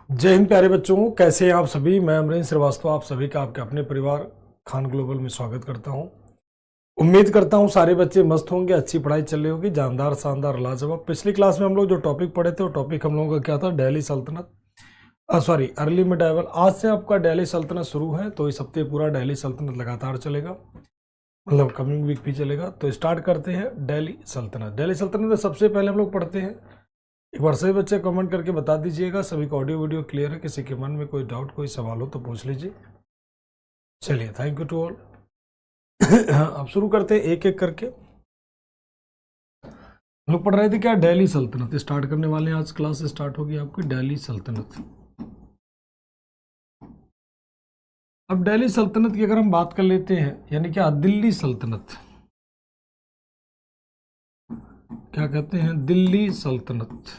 जय हिंद प्यारे बच्चों, कैसे हैं आप सभी। मैं अमरीन श्रीवास्तव आप सभी का आपके अपने परिवार खान ग्लोबल में स्वागत करता हूं। उम्मीद करता हूं सारे बच्चे मस्त होंगे, अच्छी पढ़ाई चल रही होगी, जानदार शानदार लाजवाब। पिछली क्लास में हम लोग जो टॉपिक पढ़े थे वो टॉपिक हम लोगों का क्या था, दिल्ली सल्तनत, अर्ली मिडाइवल। आज से आपका दिल्ली सल्तनत शुरू है, तो इस हफ्ते पूरा दिल्ली सल्तनत लगातार चलेगा, मतलब कमिंग वीक भी चलेगा। तो स्टार्ट करते हैं दिल्ली सल्तनत। दिल्ली सल्तनत में सबसे पहले हम लोग पढ़ते हैं, एक बार सभी बच्चे कमेंट करके बता दीजिएगा सभी का ऑडियो वीडियो क्लियर है, किसी के मन में कोई डाउट कोई सवाल हो तो पूछ लीजिए। चलिए, थैंक यू टू ऑल। अब शुरू करते हैं एक एक करके। हम लोग पढ़ रहे थे क्या, दिल्ली सल्तनत स्टार्ट करने वाले हैं। आज क्लास स्टार्ट होगी आपकी दिल्ली सल्तनत। अब दिल्ली सल्तनत की अगर हम बात कर लेते हैं, यानी क्या दिल्ली सल्तनत, क्या कहते हैं, दिल्ली सल्तनत।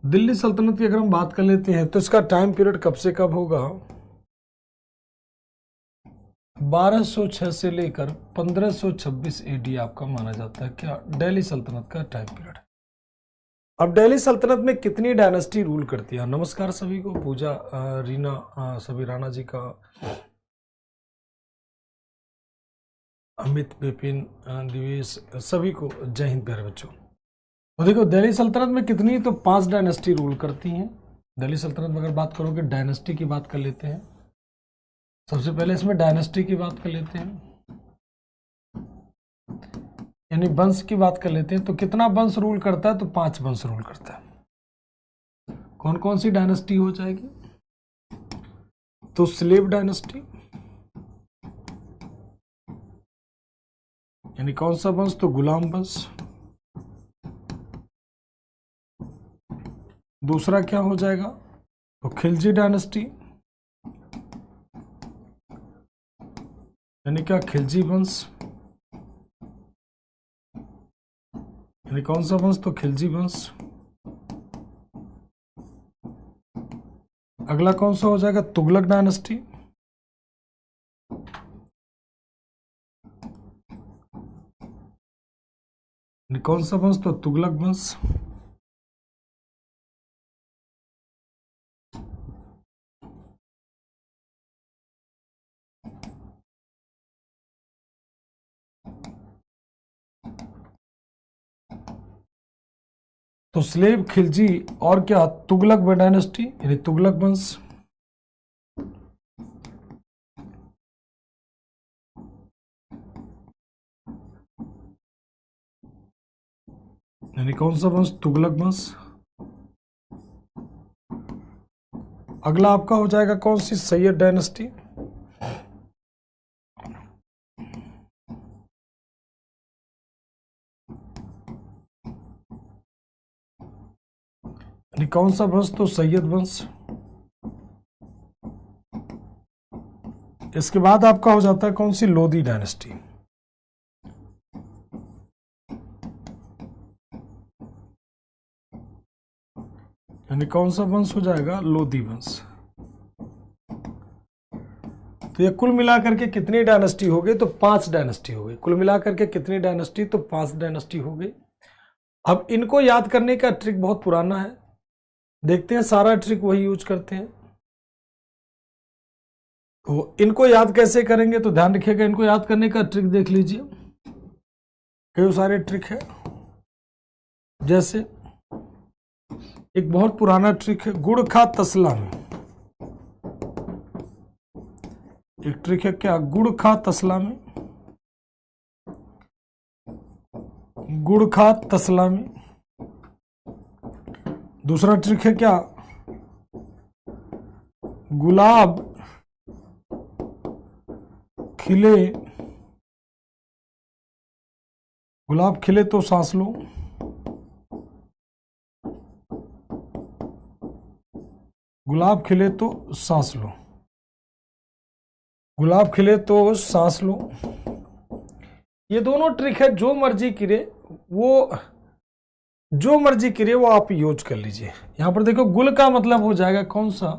दिल्ली सल्तनत की अगर हम बात कर लेते हैं तो इसका टाइम पीरियड कब से कब होगा, 1206 से लेकर 1526 एडी आपका माना जाता है क्या दिल्ली सल्तनत का टाइम पीरियड। अब दिल्ली सल्तनत में कितनी डायनेस्टी रूल करती है। नमस्कार सभी को, पूजा, रीना, सभी राणा जी का, अमित, विपिन, दिवेश, सभी को जय हिंद प्यारे बच्चों। तो देखो दिल्ली सल्तनत में कितनी, तो 5 डायनेस्टी रूल करती हैं। दिल्ली सल्तनत में अगर बात करोगे डायनेस्टी की बात कर लेते हैं। सबसे पहले इसमें डायनेस्टी की बात कर लेते हैं, यानी वंश की बात कर लेते हैं। तो कितना वंश रूल करता है, तो 5 वंश रूल करता है। कौन कौन सी डायनेस्टी हो जाएगी, तो स्लेव डायनेस्टी, यानी कौन सा वंश, तो गुलाम वंश। दूसरा क्या हो जाएगा, तो खिलजी डायनेस्टी, यानी क्या खिलजी वंश, यानी कौन सा वंश, तो खिलजी वंश। अगला कौन सा हो जाएगा, तुगलक डायनेस्टी, यानी कौन सा वंश, तो तुगलक वंश। तो स्लेव, खिलजी और क्या, तुगलक डायनेस्टी, यानी तुगलक वंश। यानी कौन सा वंश, तुगलक वंश। अगला आपका हो जाएगा कौन सी, सैयद डायनेस्टी, यानी कौन सा वंश, तो सैयद वंश। इसके बाद आपका हो जाता है कौन सी, लोधी डायनेस्टी, यानी कौन सा वंश हो जाएगा, लोधी वंश। तो ये कुल मिलाकर के कितनी डायनेस्टी हो गई, तो 5 डायनेस्टी हो गई। कुल मिलाकर के कितनी डायनेस्टी, तो 5 डायनेस्टी हो गई। अब इनको याद करने का ट्रिक बहुत पुराना है, देखते हैं सारा ट्रिक वही यूज करते हैं। तो इनको याद कैसे करेंगे, तो ध्यान रखिएगा, इनको याद करने का ट्रिक देख लीजिए, कई सारे ट्रिक है। जैसे एक बहुत पुराना ट्रिक है, गुड़ खा तसला में। एक ट्रिक है क्या, गुड़ खा तसला में, गुड़ खा तसला में। दूसरा ट्रिक है क्या, गुलाब खिले, गुलाब खिले तो सांस लो। गुलाब खिले तो सांस लो, गुलाब खिले तो सांस लो। ये दोनों ट्रिक है, जो मर्जी करे वो आप यूज कर लीजिए। यहां पर देखो, गुल का मतलब हो जाएगा कौन सा,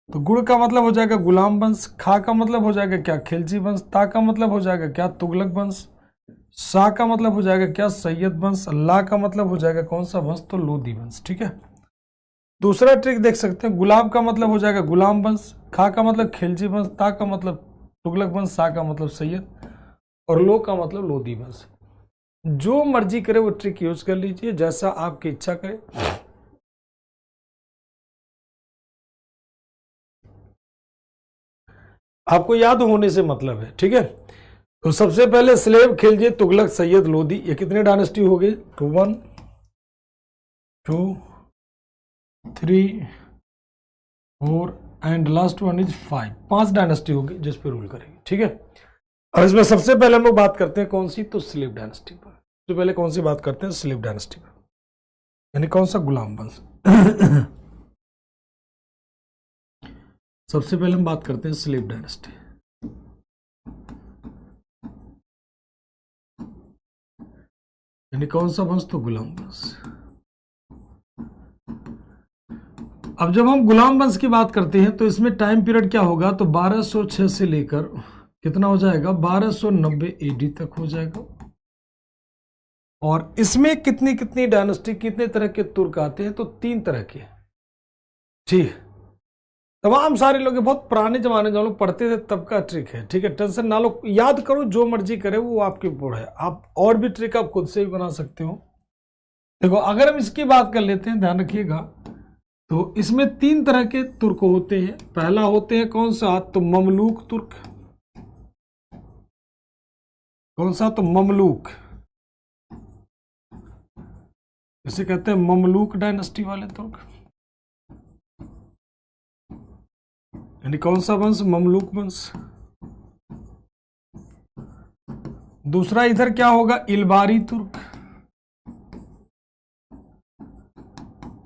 तो गुड़ का मतलब हो जाएगा गुलाम वंश, खा का मतलब हो जाएगा क्या, खिलजी वंश, ता का मतलब हो जाएगा क्या, तुगलक वंश, शाह का मतलब हो जाएगा क्या, सैयद वंश। ला का मतलब हो जाएगा कौन सा वंश, तो लोदी वंश। ठीक है, दूसरा ट्रिक देख सकते हैं, गुलाब का मतलब हो जाएगा गुलाम वंश, खा का मतलब खिलजी वंश, ता का मतलब तुगलक वंश, सा का मतलब सैयद, और लो का मतलब लोदी वंश। जो मर्जी करे वो ट्रिक यूज कर लीजिए, जैसा आपकी इच्छा करे। आपको याद होने से मतलब है। ठीक है, तो सबसे पहले स्लेव, खिलजी, तुगलक, सैयद, लोदी, ये कितने डायनेस्टी हो गए, तो 1 2 3 4 and last one is 5, 5 dynasty होगी जिस पे रूल करेंगे। ठीक है, और इसमें सबसे पहले हम लोग बात करते हैं कौन सी, तो स्लेव डायनेस्टी पर। सबसे पहले कौन सी बात करते हैं, स्लेव डायनेस्टी पर, यानी कौन सा, गुलाम वंश। सबसे पहले हम बात करते हैं स्लेव डायनेस्टी, यानी कौन सा वंश, तो गुलाम वंश। अब जब हम गुलाम वंश की बात करते हैं तो इसमें टाइम पीरियड क्या होगा, तो 1206 से लेकर कितना हो जाएगा, 1290 एडी तक हो जाएगा। और इसमें कितनी कितनी डायनेस्टी, कितने तरह के तुर्क आते हैं, तो 3 तरह के। ठीक, तमाम सारे लोग, बहुत पुराने जमाने जो लोग पढ़ते थे तब का ट्रिक है। ठीक है, टेंशन ना लो, याद करो, जो मर्जी करे वो आपके ऊपर है। आप और भी ट्रिक आप खुद से भी बना सकते हो। देखो, अगर हम इसकी बात कर लेते हैं, ध्यान रखिएगा, तो इसमें 3 तरह के तुर्क होते हैं। पहला होते हैं कौन सा, तो ममलूक तुर्क। कौन सा, तो ममलूक, इसे कहते हैं ममलूक डायनेस्टी वाले तुर्क, यानी कौन सा वंश, ममलूक वंश। दूसरा इधर क्या होगा, इलबारी तुर्क,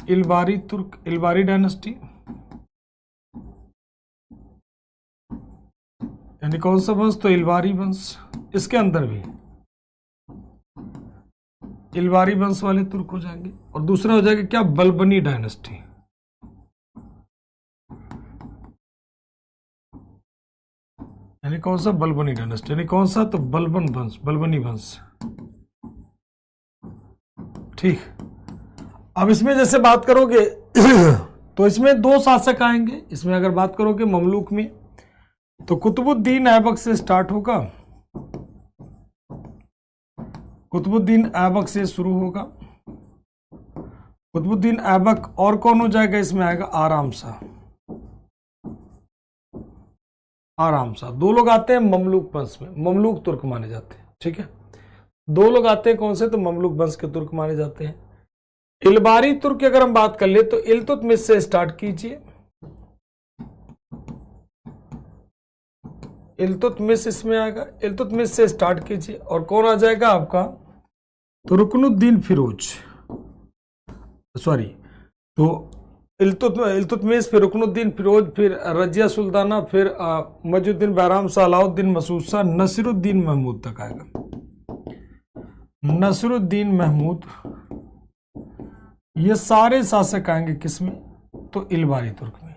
इलबारी तुर्क, इलबारी डायनेस्टी, यानी कौन सा वंश, तो इलबारी वंश। इसके अंदर भी इलबारी वंश वाले तुर्क हो जाएंगे। और दूसरा हो जाएगा क्या, बलबनी डायनेस्टी, यानी कौन सा, बलबनी डायनेस्टी, यानी कौन सा, तो बलबन वंश, बलबनी वंश। ठीक, अब इसमें जैसे बात करोगे तो इसमें 2 शासक आएंगे। इसमें अगर बात करोगे ममलूक में, तो कुतुबुद्दीन ऐबक से स्टार्ट होगा, कुतुबुद्दीन ऐबक से शुरू होगा, कुतुबुद्दीन ऐबक, और कौन हो जाएगा इसमें, आएगा आराम शाह, आराम शाह। 2 लोग आते हैं ममलूक वंश में, ममलूक तुर्क माने जाते हैं। ठीक है, 2 लोग आते हैं कौन से, तो ममलूक वंश के तुर्क माने जाते हैं। इलबारी तुर्क की अगर हम बात कर ले तो इल्तुतमिश से स्टार्ट कीजिए, इल्तुतमिश इसमें आएगा, इल्तुतमिश से स्टार्ट कीजिए। और कौन आ जाएगा आपका, तो रुकनुद्दीन फिरोज, सॉरी, तो इल्तुतमिश, फिर रुकनुद्दीन फिरोज, फिर रजिया सुल्ताना, फिर मजुद्दीन बैराम शाह, अलाउद्दीन मसूद शाह, नसीरुद्दीन महमूद तक आएगा। नसीरुद्दीन महमूद, ये सारे शासक आएंगे किसमें, तो इलबारी तुर्क में।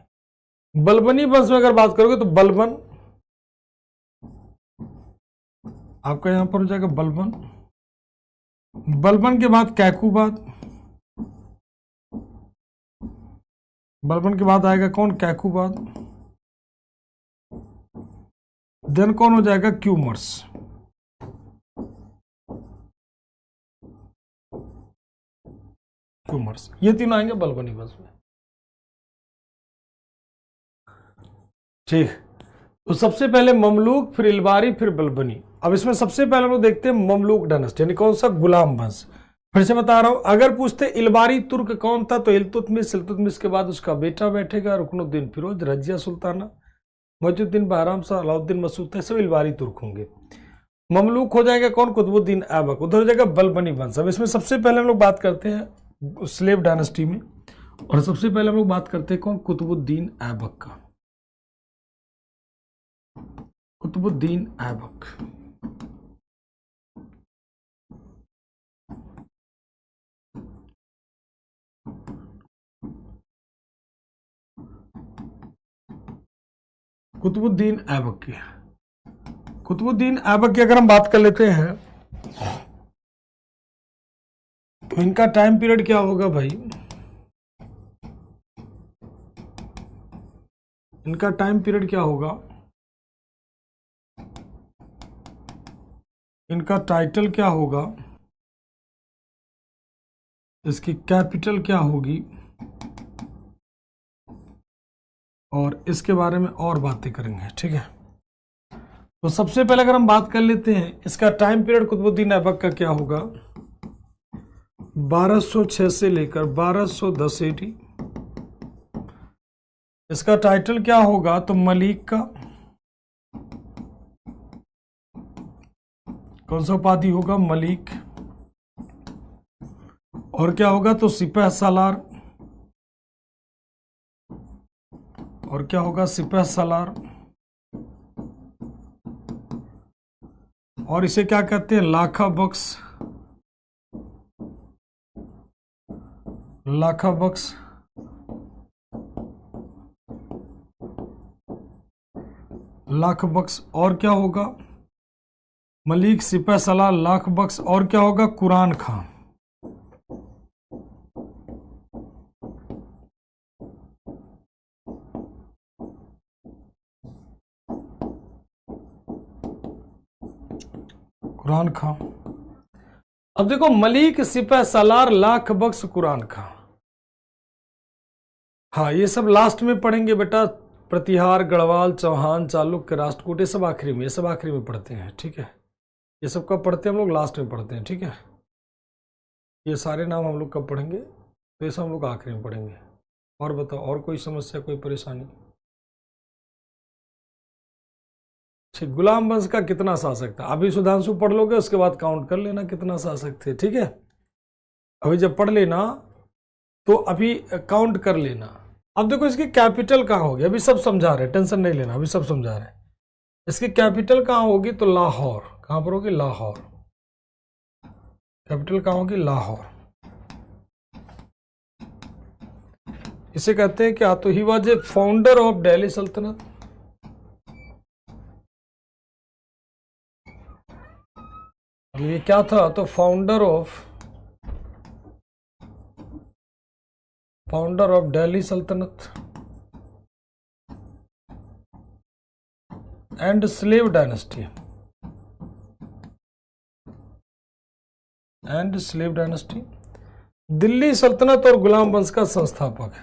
बलबनी वंश में अगर बात करोगे तो बलबन, आपका यहां पर हो जाएगा बलबन। बलबन के बाद कैकुबाद, बलबन के बाद आएगा कौन, कैकुबाद। देन कौन हो जाएगा, क्यूमर्स, क्यूमर्स। ये तीनों आएंगे बलबनी वंश में। ठीक, तो सबसे पहले ममलूक, फिर इलबारी, फिर बलबनी। अब इसमें सबसे पहले हम लोग देखते हैं ममलूक डायनेस्टी, यानी कौन सा, गुलाम वंश। फिर से बता रहा हूं, अगर पूछते इलबारी तुर्क कौन था, तो इल्तुतमिश, इल्तुतमिश के बाद उसका बेटा बैठेगा रुकनुद्दीन फिरोज, रजिया सुल्ताना, मजुद्दीन बहराम शाह, अलाउद्दीन मसूद, सब इलबारी तुर्क होंगे। ममलूक हो जाएगा कौन, कुतुबुद्दीन ऐबक। उधर हो जाएगा बलबनी वंश। अब इसमें सबसे पहले हम लोग बात करते हैं स्लेव डायनेस्टी में, और सबसे पहले हम लोग बात करते हैं कौन, कुतुबुद्दीन ऐबक का, कुतुबुद्दीन ऐबक। कुतुबुद्दीन ऐबक की, कुतुबुद्दीन ऐबक की अगर हम बात कर लेते हैं तो इनका टाइम पीरियड क्या होगा भाई? इनका टाइम पीरियड क्या होगा? इनका टाइटल क्या होगा? इसकी कैपिटल क्या होगी? और इसके बारे में और बातें करेंगे, ठीक है। तो सबसे पहले अगर हम बात कर लेते हैं, इसका टाइम पीरियड कुतुबुद्दीन ऐबक का क्या होगा? 1206 से लेकर 1210 AD। इसका टाइटल क्या होगा? तो मलिक का कौन सा उपाधि होगा? मलिक। और क्या होगा? तो सिपह सालार। और क्या होगा? सिपह सालार। और इसे क्या कहते हैं? लाखा बख्श। लाखा बख्श। लाख बख्श। और क्या होगा? मलिक, सिपह सलार, लाख बख्श। और क्या होगा? कुरान खां। कुरान खां। अब देखो, मलिक, सिपह सलार, लाख बख्श, कुरान खां। हाँ, ये सब लास्ट में पढ़ेंगे बेटा। प्रतिहार, गढ़वाल, चौहान, चालुक्य, राष्ट्रकूट, ये सब आखिरी में, ये सब आखिरी में पढ़ते हैं, ठीक है। ये सब कब पढ़ते हैं? हम लोग लास्ट में पढ़ते हैं, ठीक है। ये सारे नाम हम लोग कब पढ़ेंगे? तो ये सब हम लोग आखिरी में पढ़ेंगे। और बताओ, और कोई समस्या, कोई परेशानी? ठीक। गुलाम वंश का कितना शासक था? अभी सुधांशु पढ़ लोगे, उसके बाद काउंट कर लेना कितना शासक थे, ठीक है। अभी जब पढ़ लेना तो अभी काउंट कर लेना। अब देखो, इसकी कैपिटल कहाँ होगी? अभी सब समझा रहे, टेंशन नहीं लेना, अभी सब समझा रहे। इसकी कैपिटल कहाँ होगी? तो लाहौर। कहाँ पर होगी? लाहौर। कैपिटल कहाँ होगी? लाहौर। इसे कहते हैं क्या? तो ही was A founder of Delhi सल्तनत। ये क्या था? तो फाउंडर ऑफ दिल्ली सल्तनत एंड स्लेव डायनेस्टी। दिल्ली सल्तनत और गुलाम वंश का संस्थापक।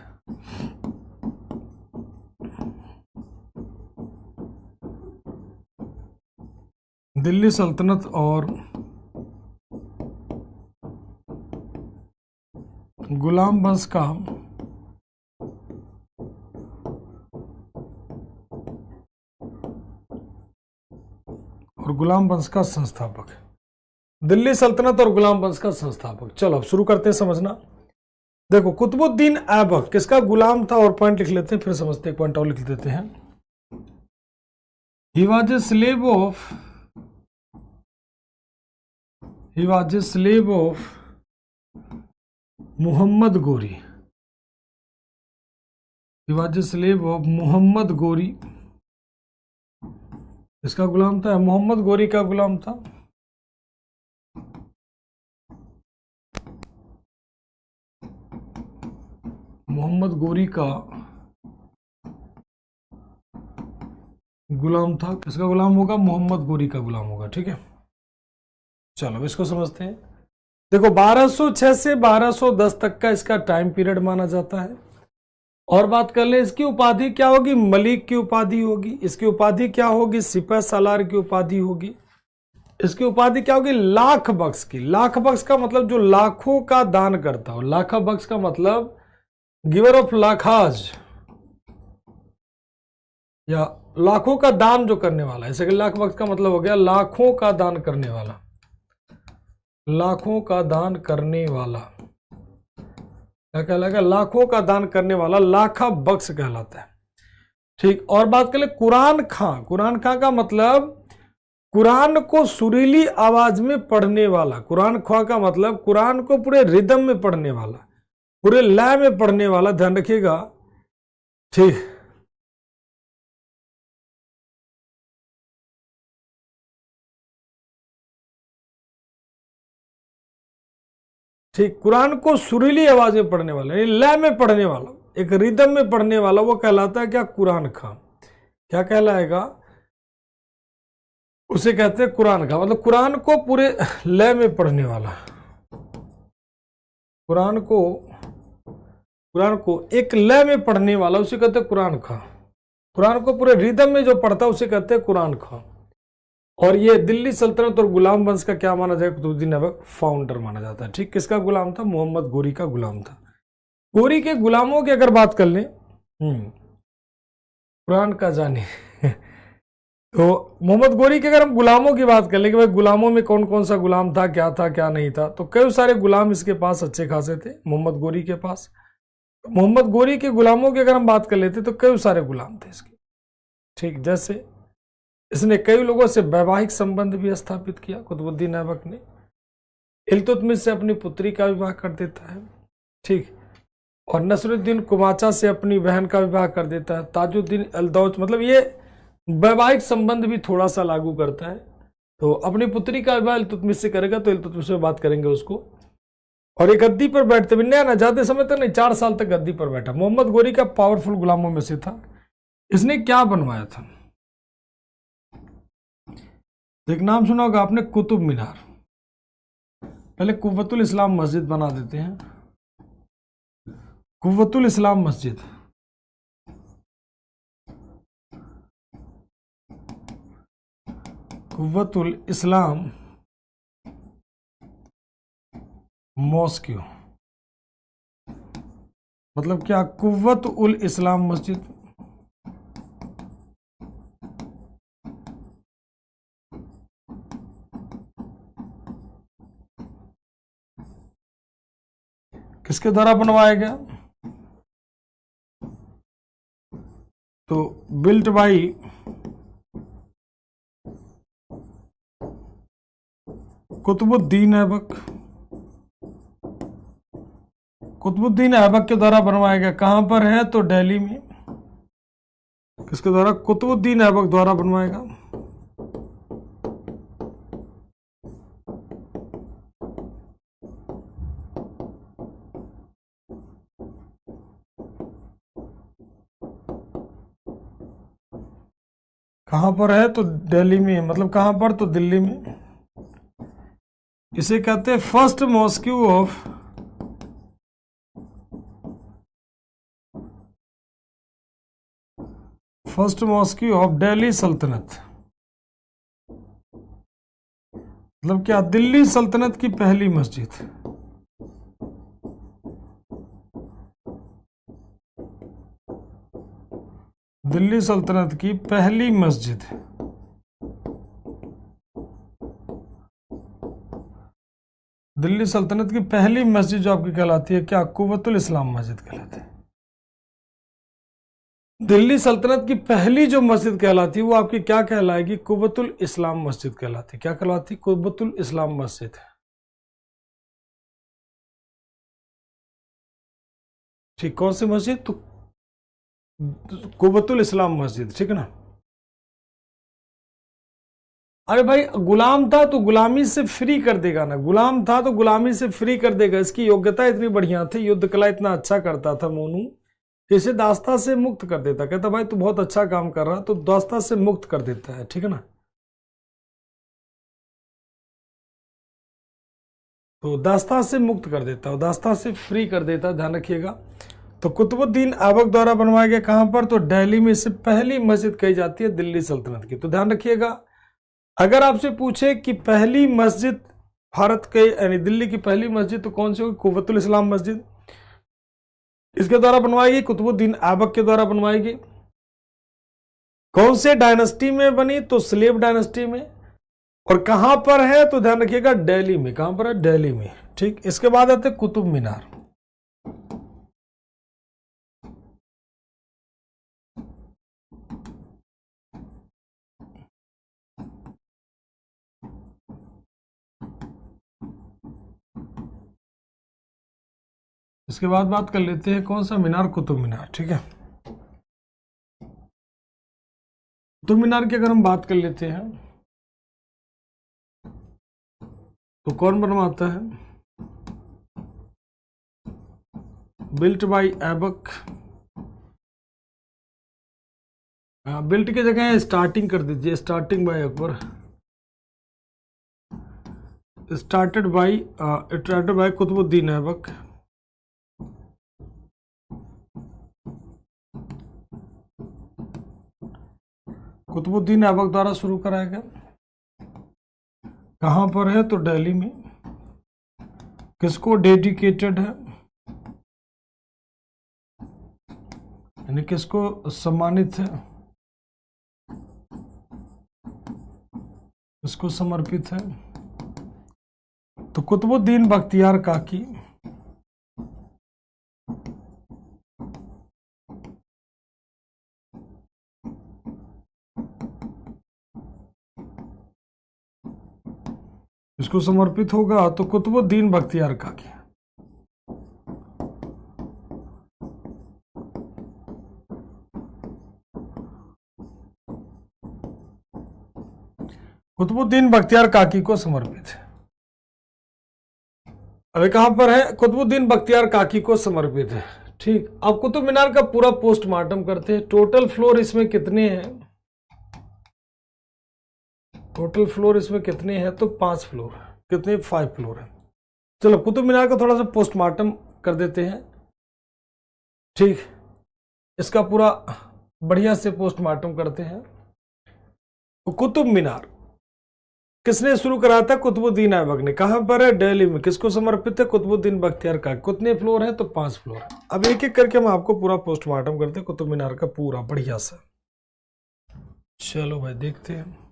दिल्ली सल्तनत और गुलाम वंश का संस्थापक। दिल्ली सल्तनत और गुलाम वंश का संस्थापक। चलो अब शुरू करते हैं समझना। देखो, कुतुबुद्दीन ऐबक किसका गुलाम था? और पॉइंट लिख लेते हैं, फिर समझते हैं। पॉइंट और लिख देते हैं। He was a slave of Muhammad Ghori. He was a slave of Muhammad Ghori. इसका गुलाम था, मोहम्मद गोरी का गुलाम था। मोहम्मद गोरी का गुलाम था। किसका गुलाम होगा? मोहम्मद गोरी का गुलाम होगा, ठीक है। चलो इसको समझते हैं। देखो, 1206 से 1210 तक का इसका टाइम पीरियड माना जाता है। और बात कर ले, इसकी उपाधि क्या होगी? मलिक की उपाधि होगी। इसकी उपाधि क्या होगी? सिपह सालार की उपाधि होगी। इसकी उपाधि क्या होगी? लाख बख्श की। लाख बख्श का मतलब जो लाखों का दान करता हो। लाखा बख्श का मतलब गिवर ऑफ लाखाज, या लाखों का दान जो करने वाला है। ऐसे लाख बख्श का मतलब हो गया लाखों का दान करने वाला। लाखों का दान करने वाला क्या कहलाएगा? लाखों का दान करने वाला लाखा बख्श कहलाता है, ठीक। और बात करें कुरान खां। कुरान खां का मतलब कुरान को सुरीली आवाज में पढ़ने वाला। कुरान खां का मतलब कुरान को पूरे रिदम में पढ़ने वाला, पूरे लय में पढ़ने वाला। ध्यान रखिएगा, ठीक। ठीक, कुरान को सुरीली आवाज में पढ़ने वाला, लय में पढ़ने वाला, एक रिदम में पढ़ने वाला, वो कहलाता है क्या? कुरान खां। क्या कहलाएगा? उसे कहते हैं कुरान खां। मतलब कुरान को पूरे लय में पढ़ने वाला, कुरान को एक लय में पढ़ने वाला, उसे कहते हैं कुरान खां। कुरान को पूरे रिदम में जो पढ़ता है उसे कहते हैं कुरान खां। और ये दिल्ली सल्तनत और गुलाम वंश का क्या माना जाए? कुतुबुद्दीन ऐबक फाउंडर माना जाता है। ठीक, किसका गुलाम था? मोहम्मद गोरी का गुलाम था। गोरी के गुलामों की अगर बात कर लें, कुरान का जाने तो मोहम्मद गोरी के अगर हम गुलामों की बात कर लें कि भाई गुलामों में कौन कौन सा गुलाम था, क्या था क्या नहीं था, तो कई सारे गुलाम इसके पास अच्छे खासे थे मोहम्मद गोरी के पास। मोहम्मद गोरी के गुलामों की अगर हम बात कर लेते तो कई सारे गुलाम थे इसके। ठीक, जैसे इसने कई लोगों से वैवाहिक संबंध भी स्थापित किया। कुतुबुद्दीन ऐबक ने इल्तुतमिश से अपनी पुत्री का विवाह कर देता है। ठीक, और नसरुद्दीन कुमाचा से अपनी बहन का विवाह कर देता है। ताजुद्दीन अलदौच, मतलब ये वैवाहिक संबंध भी थोड़ा सा लागू करता है। तो अपनी पुत्री का विवाह इल्तुतमिश से करेगा, तो इल्तुतमिश में बात करेंगे उसको। और ये गद्दी पर बैठते भी नया ना, ज्यादा समय तक नहीं, 4 साल तक गद्दी पर बैठा। मोहम्मद गोरी का पावरफुल गुलामों में से था। इसने क्या बनवाया था? एक नाम सुना होगा आपने, कुतुब मीनार। पहले कुव्वतुल इस्लाम मस्जिद बना देते हैं, कुव्वतुल इस्लाम मस्जिद। कुव्वतुल इस्लाम मॉस्क्यू, मतलब क्या? कुव्वत उल इस्लाम मस्जिद। किसके द्वारा बनवाया गया? तो बिल्ट बाई कुतुबुद्दीन ऐबक। कुतुबुद्दीन ऐबक के द्वारा बनवाया गया। कहां पर है? तो दिल्ली में। किसके द्वारा? कुतुबुद्दीन ऐबक द्वारा बनवाएगा। कहां पर है? तो दिल्ली में। मतलब कहां पर? तो दिल्ली में। इसे कहते हैं फर्स्ट मॉस्क्यू ऑफ दिल्ली सल्तनत। मतलब क्या? दिल्ली सल्तनत की पहली मस्जिद। दिल्ली सल्तनत की पहली मस्जिद। दिल्ली सल्तनत की पहली मस्जिद जो आपकी कहलाती है क्या? कुव्वतुल इस्लाम मस्जिद कहलाती है। दिल्ली सल्तनत की पहली जो मस्जिद कहलाती है वो आपकी क्या कहलाएगी? कुव्वतुल इस्लाम मस्जिद कहलाती है। क्या कहलाती है? कुव्वतुल इस्लाम मस्जिद। ठीक, कौन सी मस्जिद? तो कुव्वतुल इस्लाम मस्जिद। ठीक है ना? अरे भाई गुलाम था तो गुलामी से फ्री कर देगा ना, गुलाम था तो गुलामी से फ्री कर देगा। इसकी योग्यता इतनी बढ़िया थी, युद्ध कला इतना अच्छा करता था मोनू, इसे दास्ता से मुक्त कर देता। कहता भाई तू बहुत अच्छा काम कर रहा, तो दास्ता से मुक्त कर देता है। ठीक है ना? तो दास्ता से मुक्त कर देता है, दास्ता से फ्री कर देता है, ध्यान रखिएगा। तो कुतुबुद्दीन ऐबक द्वारा बनवाया गया। कहां पर? तो दिल्ली में। से पहली मस्जिद कही जाती है दिल्ली सल्तनत की। तो ध्यान रखिएगा, अगर आपसे पूछे कि पहली मस्जिद भारत के यानी दिल्ली की पहली मस्जिद तो कौन सी होगी? कुव्वतुल इस्लाम मस्जिद। इसके द्वारा बनवाई गई, कुतुबुद्दीन ऐबक के द्वारा बनवाई गई। कौन से डायनेस्टी में बनी? तो स्लेव डायनेस्टी में। और कहां पर है? तो ध्यान रखिएगा दिल्ली में। कहां पर है? दिल्ली में। ठीक, इसके बाद आते कुतुब मीनार। इसके बाद बात कर लेते हैं कौन सा मीनार? कुतुब मीनार। ठीक है, कुतुब मीनार की अगर हम बात कर लेते हैं तो कौन बनवाता है? बिल्ट बाय ऐबक, बिल्ट की जगह स्टार्टिंग कर दीजिए, starting by Akbar, started by Qutubuddin Aibak, Qutubuddin Aibak द्वारा शुरू कराया गया। कहाँ पर है? तो दिल्ली में। किसको डेडिकेटेड है, यानी किसको सम्मानित है, किसको समर्पित है? तो कुतुबुद्दीन बख्तियार काकी। इसको समर्पित होगा तो कुतुबुद्दीन बख्तियार काकी। कुतुबुद्दीन बख्तियार काकी को समर्पित है। अभी कहां पर है? कुतुबुद्दीन बख्तियार काकी को समर्पित है। ठीक, अब कुतुब मीनार का पूरा पोस्टमार्टम करते हैं। टोटल फ्लोर इसमें कितने हैं? टोटल फ्लोर इसमें कितने हैं? तो 5 फ्लोर। कितने? 5 फ्लोर है। चलो कुतुब मीनार का थोड़ा सा पोस्टमार्टम कर देते हैं। ठीक, इसका पूरा बढ़िया से पोस्टमार्टम करते हैं। तो कुतुब मीनार किसने शुरू कराया था? कुतुबुद्दीन ऐबक ने। कहां पर है? दिल्ली में। किसको समर्पित है? कुतुबुद्दीन बख्तियार काकी। कितने फ्लोर है? तो 5 फ्लोर है। अब एक एक करके हम आपको पूरा पोस्टमार्टम करते हैं कुतुब मीनार का पूरा बढ़िया सा। चलो भाई देखते हैं।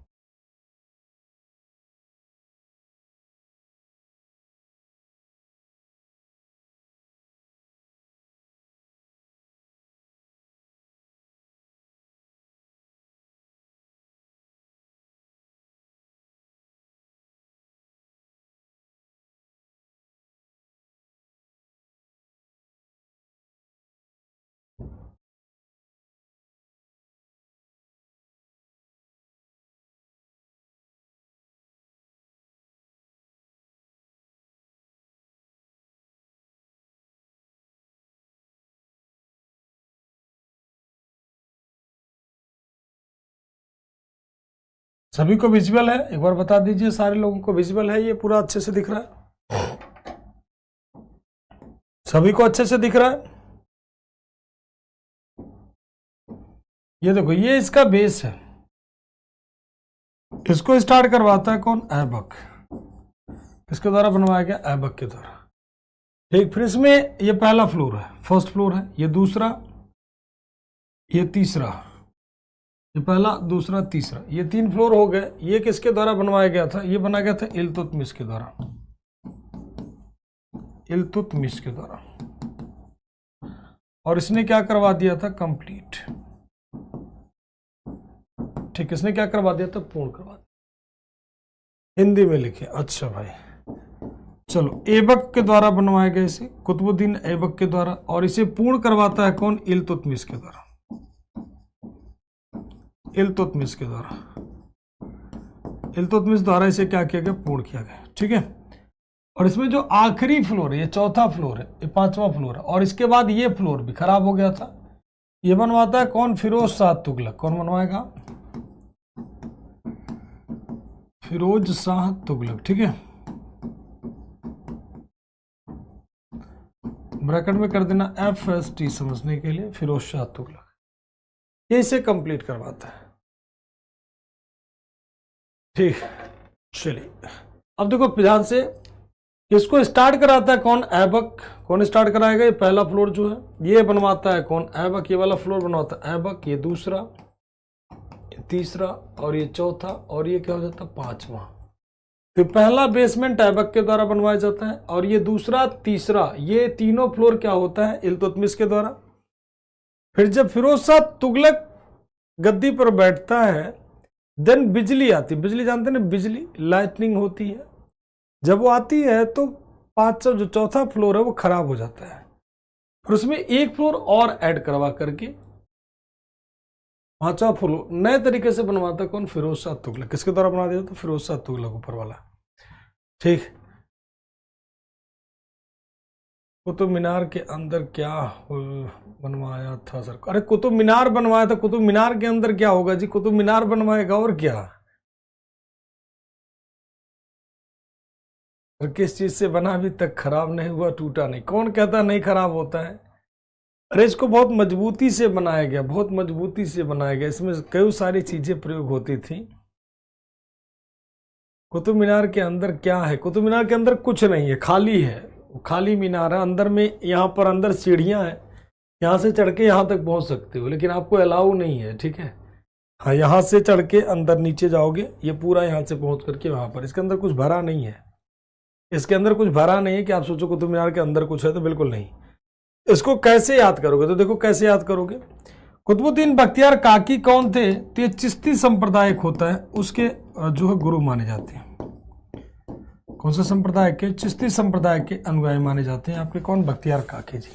सभी को विजुअल है? एक बार बता दीजिए, सारे लोगों को विजुअल है? ये पूरा अच्छे से दिख रहा है? सभी को अच्छे से दिख रहा है? ये देखो, ये इसका बेस है। इसको स्टार्ट करवाता है कौन? ऐबक। किसके द्वारा बनवाया गया? ऐबक के द्वारा। ठीक, फिर इसमें ये पहला फ्लोर है, फर्स्ट फ्लोर है। ये दूसरा, ये तीसरा, ये पहला, दूसरा, तीसरा, ये 3 फ्लोर हो गए। ये किसके द्वारा बनवाया गया था? ये बना गया था इल्तुतमिश के द्वारा। इल्तुतमिश के द्वारा। और इसने क्या करवा दिया था? कंप्लीट। ठीक, इसने क्या करवा दिया था? पूर्ण करवा दिया। हिंदी में लिखे। अच्छा भाई, चलो, ऐबक के द्वारा बनवाया गया इसे, कुतुबुद्दीन ऐबक के द्वारा। और इसे पूर्ण करवाता है कौन? इल्तुतमिश के द्वारा। इल्तुतमिश के द्वारा। इल्तुतमिश द्वारा इसे क्या किया गया? पूर्ण किया गया। ठीक है। और इसमें जो आखिरी फ्लोर है, ये चौथा फ्लोर है, ये 5वां फ्लोर है। और इसके बाद ये फ्लोर भी खराब हो गया था। ये बनवाता है कौन? फिरोज शाह तुगलक। कौन बनवाएगा? फिरोज शाह तुगलक। ठीक है, ब्रैकेट में कर देना FST समझने के लिए, फिरोज शाह तुगलक। ये इसे कंप्लीट करवाता है। ठीक, चलिए अब देखो ध्यान से, इसको स्टार्ट कराता है कौन? ऐबक। कौन स्टार्ट कराएगा? ये पहला फ्लोर जो है ये बनवाता है कौन? ऐबक। ये वाला फ्लोर बनवाता है ऐबक। ये दूसरा, ये तीसरा, और ये चौथा, और ये क्या हो जाता है? 5वां। फिर पहला बेसमेंट ऐबक के द्वारा बनवाया जाता है। और ये दूसरा, तीसरा, ये तीनों फ्लोर क्या होता है? इल्तुतमिश के द्वारा। फिर जब फिरोज शाह तुगलक गद्दी पर बैठता है, देन बिजली आती। बिजली जानते हैं ना? बिजली, लाइटनिंग होती है। जब वो आती है तो 5 जो चौथा फ्लोर है वो खराब हो जाता है। फिर उसमें एक फ्लोर और ऐड करवा करके 5वां फ्लोर नए तरीके से बनवाता है कौन? फिरोज शाह तुगलक। किसके द्वारा बना दिया? तो फिरोज शाह तुगलक ऊपर वाला। ठीक, कुतुब मीनार के अंदर क्या बनवाया था सर? अरे कुतुब मीनार बनवाया था, कुतुब मीनार के अंदर क्या होगा जी? कुतुब मीनार बनवाएगा और क्या? और किस चीज से बना? अभी तक खराब नहीं हुआ, टूटा नहीं। कौन कहता नहीं खराब होता है? अरे इसको बहुत मजबूती से बनाया गया, बहुत मजबूती से बनाया गया, इसमें कई सारी चीजें प्रयोग होती थी। कुतुब मीनार के अंदर क्या है? कुतुब मीनार के अंदर कुछ नहीं है, खाली है, खाली मीनार है। अंदर में यहाँ पर अंदर सीढ़ियाँ हैं, यहाँ से चढ़ के यहाँ तक पहुँच सकते हो, लेकिन आपको अलाउ नहीं है, ठीक है। हाँ, यहाँ से चढ़ के अंदर नीचे जाओगे, ये पूरा यहाँ से पहुँच करके वहाँ पर। इसके अंदर कुछ भरा नहीं है, इसके अंदर कुछ भरा नहीं है कि आप सोचो कुतुब मीनार के अंदर कुछ है, तो बिल्कुल नहीं। इसको कैसे याद करोगे? तो देखो कैसे याद करोगे। कुतुबुद्दीन बख्तियार काकी कौन थे? तो ये चिश्ती संप्रदाय होता है, उसके जो है गुरु माने जाते हैं। कौन से संप्रदाय के? चिश्ती संप्रदाय के अनुयायी माने जाते हैं आपके कौन? बख्तियार काकी जी।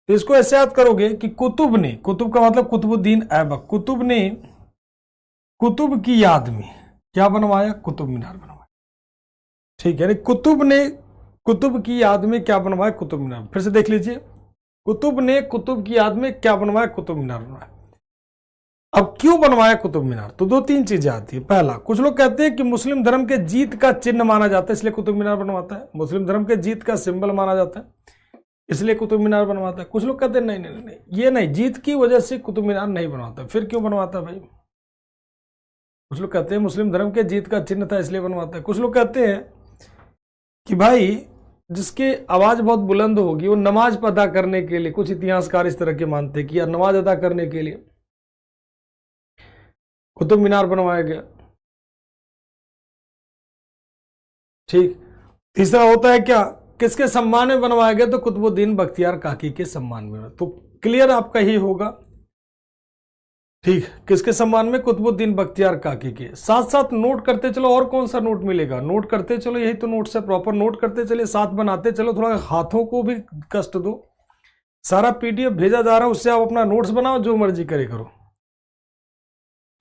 तो इसको ऐसे याद करोगे कि कुतुब ने, कुतुब का मतलब कुतुबुद्दीन ऐबक, कुतुब ने कुतुब की याद में क्या बनवाया? कुतुब मीनार बनवाया, ठीक है। कुतुब ने कुतुब की याद में क्या बनवाया? कुतुब मीनार। फिर से देख लीजिए, कुतुब ने कुतुब की याद में क्या बनवाया? कुतुब मीनार बनवाया। अब क्यों बनवाया कुतुब मीनार? तो दो तीन चीजें आती है। पहला, कुछ लोग कहते हैं कि मुस्लिम धर्म के जीत का चिन्ह माना जाता है, इसलिए कुतुब मीनार बनवाता है। मुस्लिम धर्म के जीत का सिंबल माना जाता है, इसलिए कुतुब मीनार बनवाता है। कुछ लोग कहते हैं नहीं नहीं नहीं, ये नहीं, जीत की वजह से कुतुब मीनार नहीं बनवाता। फिर क्यों बनवाता है भाई? कुछ लोग कहते हैं मुस्लिम धर्म के जीत का चिन्ह था इसलिए बनवाता है। कुछ लोग कहते हैं कि भाई जिसकी आवाज बहुत बुलंद होगी वो नमाज अदा करने के लिए, कुछ इतिहासकार इस तरह के मानते हैं कि यार नमाज अदा करने के लिए कुतुब मीनार बनवाया गया, ठीक। तीसरा होता है क्या, किसके सम्मान में बनवाया गया? तो कुतुबुद्दीन बख्तियार काकी के सम्मान में। तो क्लियर आपका ही होगा, ठीक। किसके सम्मान में? कुतुबुद्दीन बख्तियार काकी के। साथ साथ नोट करते चलो, और कौन सा नोट मिलेगा? नोट करते चलो, यही तो नोट्स है, प्रॉपर नोट करते चले, साथ बनाते चलो। थोड़ा हाथों को भी कष्ट दो। सारा पीडीएफ भेजा जा रहा है, उससे आप अपना नोट्स बनाओ, जो मर्जी करे करो।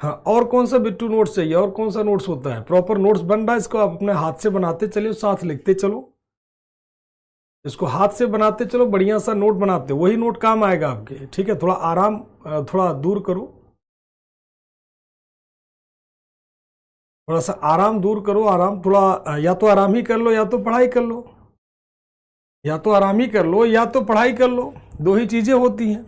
हाँ, और कौन सा बिट्टू नोट्स चाहिए? और कौन सा नोट्स होता है? प्रॉपर नोट्स बन रहा है, इसको आप अपने हाथ से बनाते चलिए, साथ लिखते चलो। इसको हाथ से बनाते चलो, बढ़िया सा नोट बनाते, वही नोट काम आएगा आपके, ठीक है। थोड़ा आराम, थोड़ा दूर करो, थोड़ा सा आराम दूर करो, आराम थोड़ा, या तो आराम ही कर लो या तो पढ़ाई कर लो, या तो आराम ही कर लो या तो पढ़ाई कर लो, दो ही चीजें होती हैं।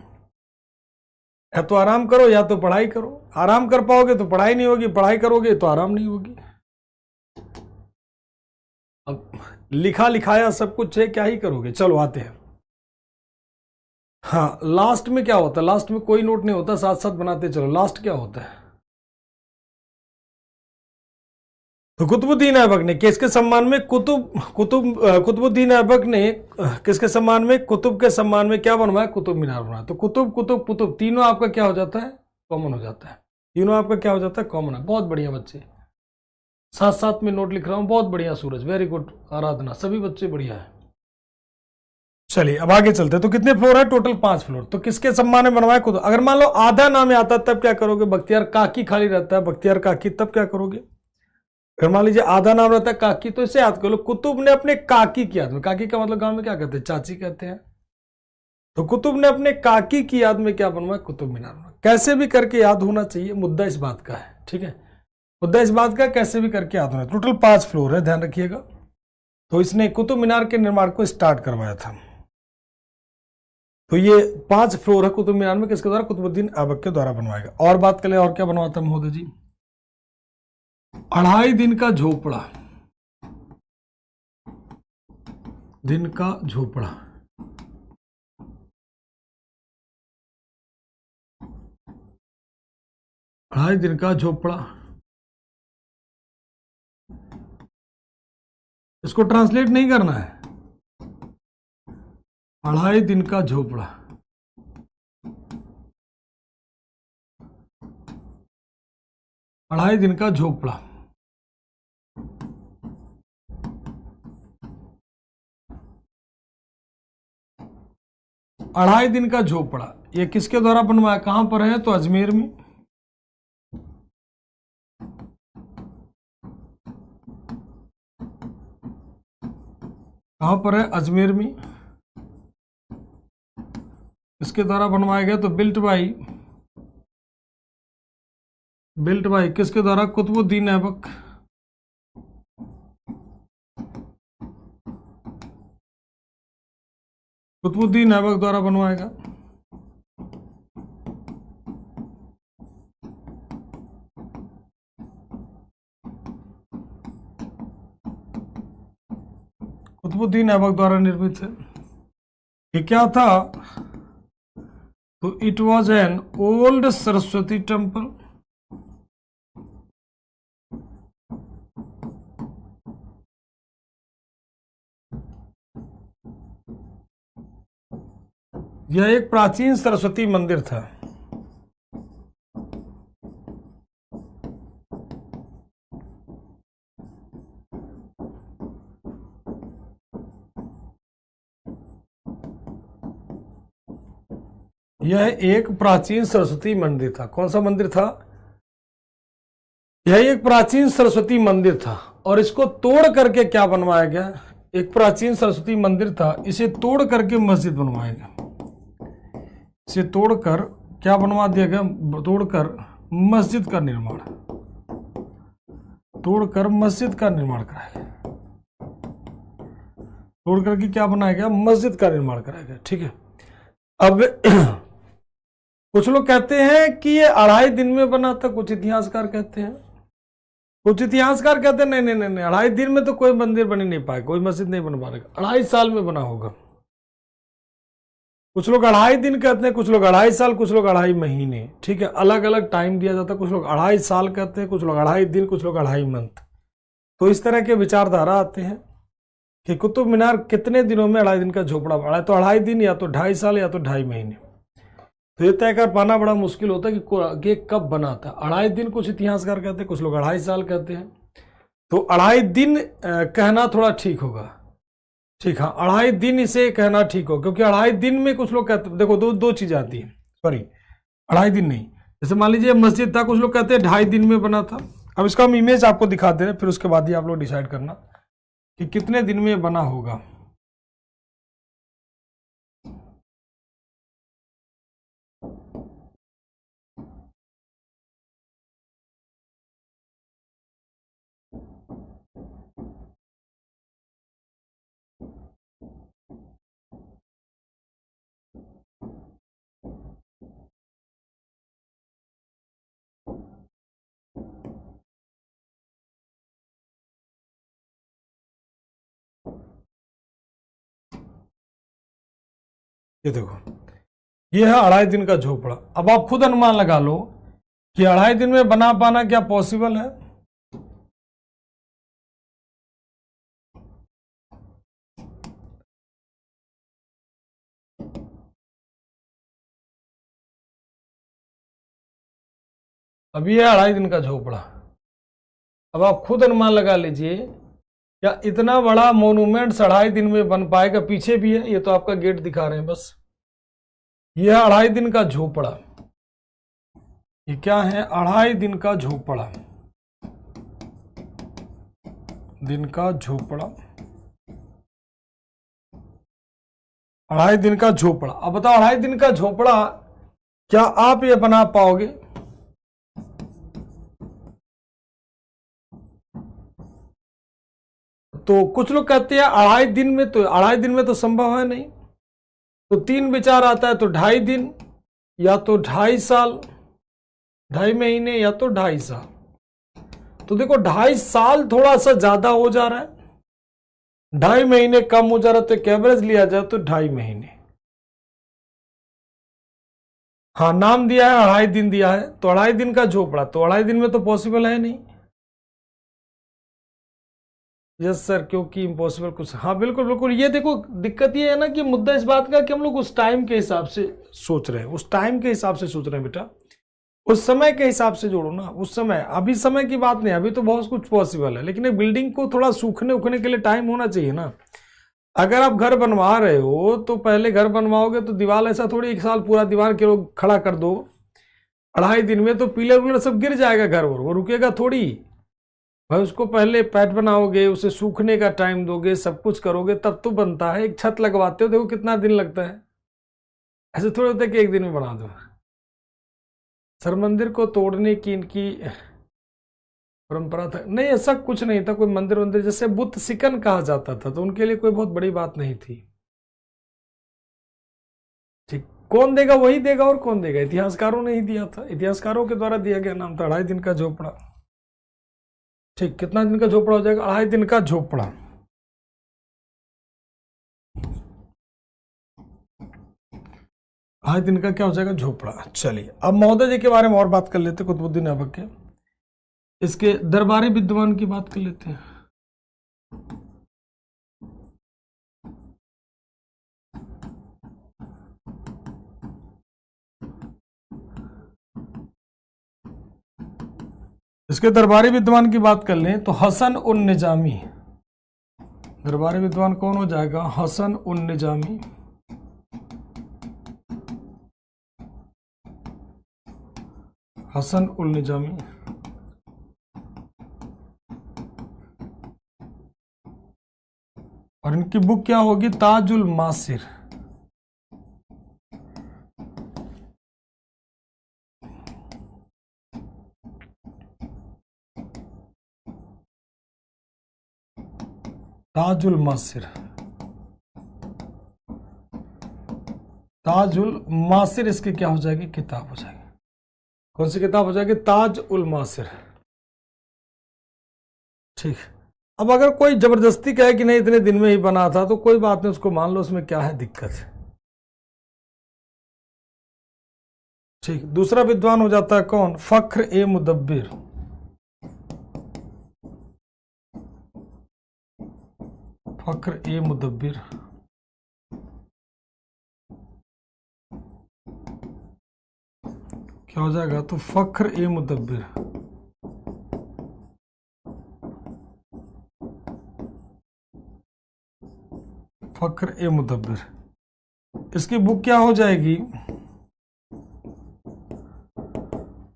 या तो आराम करो या तो पढ़ाई करो। आराम कर पाओगे तो पढ़ाई नहीं होगी, पढ़ाई करोगे तो आराम नहीं होगी। अब लिखा लिखाया सब कुछ है, क्या ही करोगे। चलो आते हैं। हाँ, लास्ट में क्या होता है? लास्ट में कोई नोट नहीं होता, साथ साथ बनाते चलो। लास्ट क्या होता है? तो कुतुबुद्दीन ऐबक ने किसके सम्मान में कुतुबुद्दीन ऐबक ने किसके सम्मान में? कुतुब के सम्मान में क्या बनवाया? कुतुब मीनार बनवाया। तो कुतुब कुतुब कुतुब तीनों आपका क्या हो जाता है? कॉमन हो जाता है। तीनों आपका क्या हो जाता है? कॉमन है। बहुत बढ़िया बच्चे, साथ साथ में नोट लिख रहा हूं। बहुत बढ़िया सूरज, वेरी गुड। आराधना, सभी बच्चे बढ़िया है। चलिए अब आगे चलते हैं। तो कितने फ्लोर है? Total 5 floor. तो किसके सम्मान में बनवाया? कुतुब। अगर मान लो आधा नाम आता तब क्या करोगे? बख्तियार काकी खाली रहता है, बख्तियार काकी, तब क्या करोगे? फिर मान लीजिए आधा नाम रहता है काकी, तो इसे याद कर लो, कुतुब ने अपने काकी की याद में, काकी का मतलब गांव में क्या कहते हैं? चाची कहते हैं। तो कुतुब ने अपने काकी की याद में क्या बनवाया? कुतुब मीनार बनवाया। कैसे भी करके याद होना चाहिए, मुद्दा इस बात का है, ठीक है। मुद्दा इस बात का कैसे भी करके याद होना। टोटल 5 फ्लोर है, ध्यान रखिएगा। तो इसने कुतुब मीनार के निर्माण को स्टार्ट करवाया था। तो ये 5 फ्लोर है कुतुब मीनार में, किसके द्वारा? कुतुबुद्दीन ऐबक के द्वारा बनवाया गया। और बात करें और क्या बनवाता महोदय जी? 2.5 दिन का झोपड़ा, दिन का झोपड़ा। अढ़ाई दिन का झोपड़ा, इसको ट्रांसलेट नहीं करना है। 2.5 दिन का झोपड़ा, 2.5 दिन का झोपड़ा। अढ़ाई दिन का झोपड़ा, ये किसके द्वारा बनवाया? कहां पर है? तो अजमेर में। कहां पर है? अजमेर में। इसके द्वारा बनवाया गया, तो बिल्ट बाई किसके द्वारा? कुतुबुद्दीन ऐबक। कुतुबुद्दीन ऐबक द्वारा बनवाएगा। कुतुबुद्दीन ऐबक द्वारा निर्मित है। ये क्या था? तो it was an old Saraswati temple. यह एक प्राचीन सरस्वती मंदिर था। यह एक प्राचीन सरस्वती मंदिर था। कौन सा मंदिर था? यह एक प्राचीन सरस्वती मंदिर था। और इसको तोड़ करके क्या बनवाया गया? एक प्राचीन सरस्वती मंदिर था, इसे तोड़ करके मस्जिद बनवाया गया। इसे तोड़कर क्या बनवा दिया गया? तोड़कर मस्जिद का निर्माण, तोड़कर मस्जिद का निर्माण कराया गया। तोड़ करके क्या बनाया गया? मस्जिद का निर्माण कराया गया। ठीक है। अब कुछ लोग कहते हैं कि ये 2.5 दिन में बना था, कुछ इतिहासकार कहते हैं, कुछ इतिहासकार कहते हैं नहीं नहीं नहीं, 2.5 दिन में तो कोई मंदिर बन ही नहीं पाएगा, कोई मस्जिद नहीं बन पाएगा, 2.5 साल में बना होगा। कुछ लोग 2.5 दिन कहते हैं, कुछ लोग 2.5 साल, कुछ लोग 2.5 महीने। ठीक है, अलग अलग टाइम दिया जाता है। कुछ लोग 2.5 साल कहते हैं, कुछ लोग 2.5 दिन, कुछ लोग 2.5 मंथ। तो इस तरह के विचारधारा आते हैं कि कुतुब मीनार कितने दिनों में 2.5 दिन का झोपड़ा बना है। तो 2.5 दिन या तो 2.5 साल या तो 2.5 महीने। तो ये तय कर पाना बड़ा मुश्किल होता है कि कब बना था। 2.5 दिन कुछ इतिहासकार कहते हैं, कुछ लोग 2.5 साल कहते हैं। तो 2.5 दिन कहना थोड़ा ठीक होगा। ठीक, हाँ, 2.5 दिन इसे कहना ठीक हो, क्योंकि 2.5 दिन में कुछ लोग कहते, देखो दो चीजें आती है। सॉरी, 2.5 दिन नहीं, जैसे मान लीजिए मस्जिद था, कुछ लोग कहते हैं 2.5 दिन में बना था। अब इसका हम इमेज आपको दिखा दे रहे हैं, फिर उसके बाद ही आप लोग डिसाइड करना कि कितने दिन में बना होगा। ये देखो, ये है 2.5 दिन का झोपड़ा। अब आप खुद अनुमान लगा लो कि 2.5 दिन में बना पाना क्या पॉसिबल है? अब ये है 2.5 दिन का झोपड़ा। अब आप खुद अनुमान लगा लीजिए, क्या इतना बड़ा मोनूमेंट 2.5 दिन में बन पाएगा? पीछे भी है, ये तो आपका गेट दिखा रहे हैं बस। यह है 2.5 दिन का झोपड़ा। ये क्या है? 2.5 दिन का झोपड़ा। दिन का झोपड़ा, 2.5 दिन का झोपड़ा। अब बताओ 2.5 दिन का झोपड़ा क्या आप ये बना पाओगे? तो कुछ लोग कहते हैं 2.5 दिन में, तो 2.5 दिन में तो संभव है नहीं। तो 3 विचार आता है, तो 2.5 दिन, या तो 2.5 साल, 2.5 महीने, या तो 2.5 साल। तो देखो 2.5 साल थोड़ा सा ज्यादा हो जा रहा है, 2.5 महीने कम हो जा रहा है। तो एक एवरेज लिया जाए तो 2.5 महीने। हाँ, नाम दिया है 2.5 दिन दिया है, तो 2.5 दिन का झोपड़ा, तो 2.5 दिन में तो पॉसिबल है नहीं। यस सर, क्योंकि इम्पॉसिबल कुछ, हाँ बिल्कुल बिल्कुल। ये देखो दिक्कत ये है ना कि मुद्दा इस बात का कि हम लोग उस टाइम के हिसाब से सोच रहे हैं, उस टाइम के हिसाब से सोच रहे हैं बेटा, उस समय के हिसाब से जोड़ो ना। उस समय, अभी समय की बात नहीं, अभी तो बहुत कुछ पॉसिबल है, लेकिन एक बिल्डिंग को थोड़ा सूखने उखने के लिए टाइम होना चाहिए ना। अगर आप घर बनवा रहे हो तो पहले घर बनवाओगे तो दीवार ऐसा थोड़ी 1 साल पूरा दीवार के लोग खड़ा कर दो। 2.5 दिन में तो पिलर विलर सब गिर जाएगा घर, वो रुकेगा थोड़ी भाई। उसको पहले पैट बनाओगे, उसे सूखने का टाइम दोगे, सब कुछ करोगे, तब तो बनता है। एक छत लगवाते हो, देखो कितना दिन लगता है। ऐसे थोड़ा होता है कि एक दिन में बना दो। सर मंदिर को तोड़ने की इनकी परंपरा था? नहीं, ऐसा कुछ नहीं था। कोई मंदिर मंदिर जैसे बुत सिकन कहा जाता था, तो उनके लिए कोई बहुत बड़ी बात नहीं थी। ठीक। कौन देगा? वही देगा, और कौन देगा? इतिहासकारों ने ही दिया था, इतिहासकारों के द्वारा दिया गया नाम था 2.5 दिन का झोपड़ा। ठीक, कितना दिन का झोपड़ा हो जाएगा? 2.5 दिन का झोपड़ा। ढाई दिन का क्या हो जाएगा? झोपड़ा। चलिए, अब महोदय जी के बारे में और बात कर लेते, कुतुबुद्दीन ऐबक के। इसके दरबारी विद्वान की बात कर लेते हैं। इसके दरबारी विद्वान की बात कर लें तो हसन उन निजामी। दरबारी विद्वान कौन हो जाएगा? हसन उन निजामी। हसन उल निजामी। और इनकी बुक क्या होगी? ताजुल मासिर। ताजुल मासिर। ताजुल मासिर इसकी क्या हो जाएगी? किताब हो जाएगी। कौन सी किताब हो जाएगी? ताज उल मासिर। ठीक। अब अगर कोई जबरदस्ती कहे कि नहीं इतने दिन में ही बना था, तो कोई बात नहीं, उसको मान लो, उसमें क्या है दिक्कत? ठीक। दूसरा विद्वान हो जाता है कौन? फख्र ए मुदब्बिर। फख्र ए मुदब्बिर। क्या हो जाएगा? तो फख्र ए मुदब्बिर। फख्र ए मुदब्बिर। इसकी बुक क्या हो जाएगी?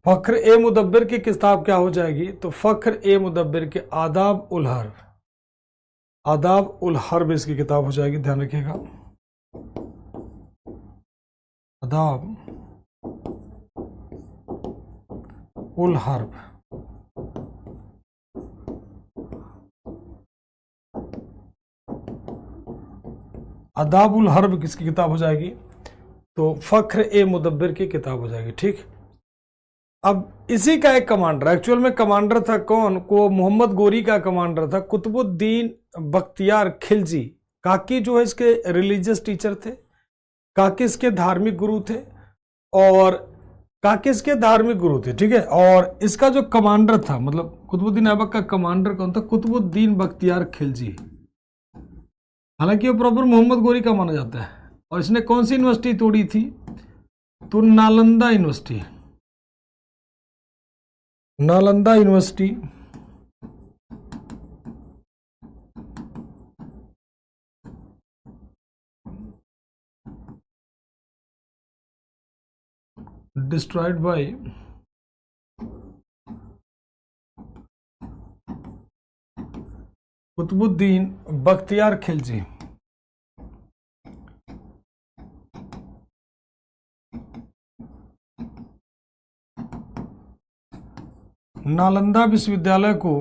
फख्र ए मुदब्बिर की किताब क्या हो जाएगी? तो फख्र ए मुदब्बिर के आदाब उल हर्ब। आदाब उल हर्ब इसकी किताब हो जाएगी, ध्यान रखिएगा। आदाब उल हर्ब। आदाब उल हर्ब किसकी किताब हो जाएगी? तो फख्र ए मुदब्बिर की किताब हो जाएगी। ठीक। अब इसी का एक कमांडर, एक्चुअल में कमांडर था कौन? को मोहम्मद गोरी का कमांडर था कुतुबुद्दीन बख्तियार खिलजी। काकी जो है इसके रिलीजियस टीचर थे, काकी इसके धार्मिक गुरु थे, और काकी इसके धार्मिक गुरु थे। ठीक है। और इसका जो कमांडर था, मतलब कुतुबुद्दीन ऐबक का कमांडर कौन था? कुतुबुद्दीन बख्तियार खिलजी। हालांकि वो प्रॉपर मोहम्मद गोरी का माना जाता है। और इसने कौन सी यूनिवर्सिटी तोड़ी थी? तो Nalanda university. Nalanda university destroyed by Qutubuddin Bakhtiyar Khilji. Nalanda विश्वविद्यालय को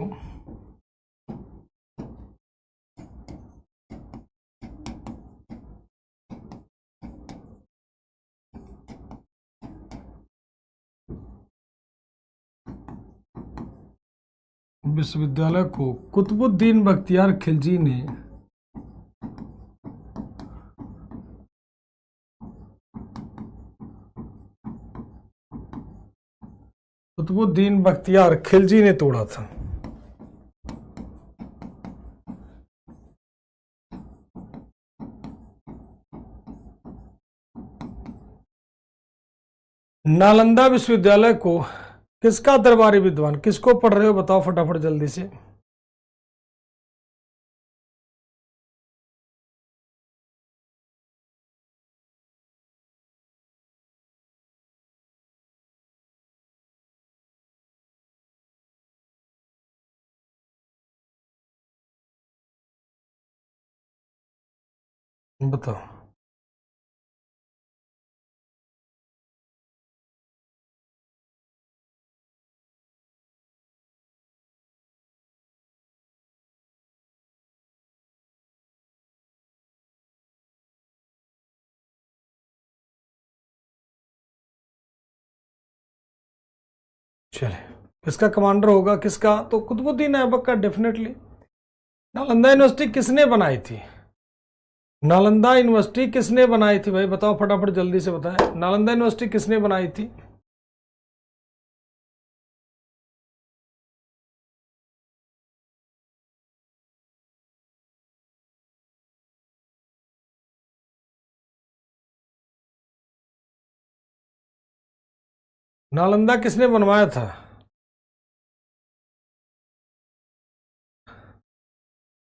कुतुबुद्दीन बख्तियार खिलजी ने कुतुबुद्दीन बख्तियार खिलजी ने तोड़ा था। नालंदा विश्वविद्यालय को किसका दरबारी विद्वान? किसको पढ़ रहे हो बताओ फटाफट जल्दी से। बताओ। चले, किसका कमांडर होगा, किसका? तो कुतुबुद्दीन ऐबक का डेफिनेटली। नालंदा यूनिवर्सिटी किसने बनाई थी? नालंदा यूनिवर्सिटी किसने बनाई थी भाई, बताओ फटाफट जल्दी से बताएं। नालंदा यूनिवर्सिटी किसने बनाई थी? नालंदा किसने बनवाया था?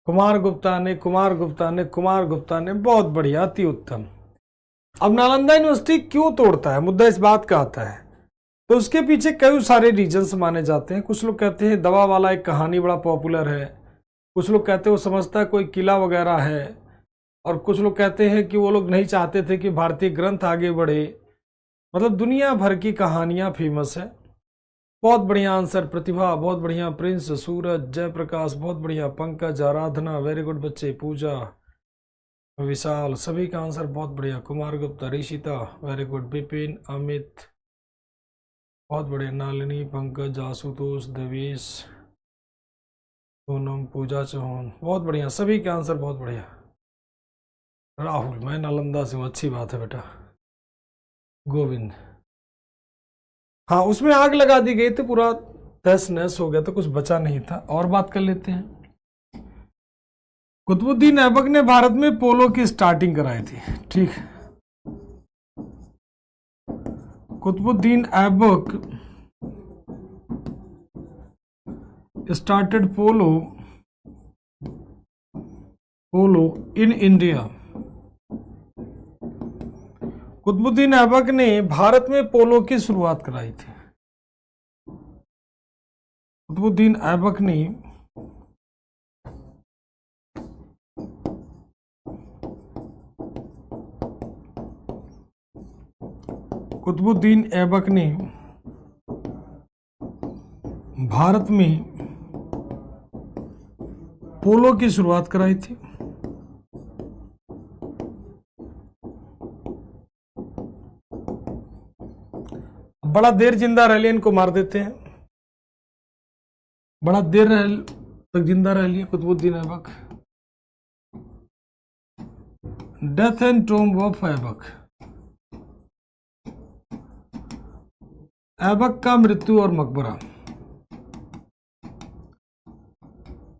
कुमार गुप्ता ने, कुमार गुप्ता ने, कुमार गुप्ता ने। बहुत बढ़िया, अति उत्तम। अब नालंदा यूनिवर्सिटी क्यों तोड़ता है, मुद्दा इस बात का आता है। तो उसके पीछे कई सारे रीजंस माने जाते हैं। कुछ लोग कहते हैं दवा वाला एक कहानी बड़ा पॉपुलर है, कुछ लोग कहते हैं वो समझता है कोई किला वगैरह है, और कुछ लोग कहते हैं कि वो लोग नहीं चाहते थे कि भारतीय ग्रंथ आगे बढ़े। मतलब दुनिया भर की कहानियां फेमस है। बहुत बढ़िया आंसर प्रतिभा, बहुत बढ़िया प्रिंस, सूरज, जयप्रकाश, बहुत बढ़िया पंकज, आराधना, वेरी गुड बच्चे, पूजा, विशाल, सभी का आंसर बहुत बढ़िया। कुमार गुप्ता, ऋषिता, वेरी गुड, विपिन, अमित, बहुत बढ़िया, नालिनी, पंकज, आशुतोष, देवेश, पूनम, पूजा चौहान, बहुत बढ़िया, सभी के आंसर बहुत बढ़िया। राहुल, मैं नालंदा से हूँ, अच्छी बात है बेटा। गोविंद, हाँ उसमें आग लगा दी गई थी, पूरा तहस नहस हो गया था, कुछ बचा नहीं था। और बात कर लेते हैं। कुतुबुद्दीन ऐबक ने भारत में पोलो की स्टार्टिंग कराई थी, ठीक। Qutubuddin Aibak started polo in India. Qutubuddin Aibak ने भारत में पोलो की शुरुआत कराई थी। कुतुबुद्दीन ऐबक ने कुतुबुद्दीन ऐबक ने भारत में पोलो की शुरुआत कराई थी। बड़ा देर जिंदा रह लिया, इनको मार देते हैं। बड़ा देर तक जिंदा रह लिया Qutubuddin Aibak. Death and tomb of Aibak. Aibak का मृत्यु और मकबरा।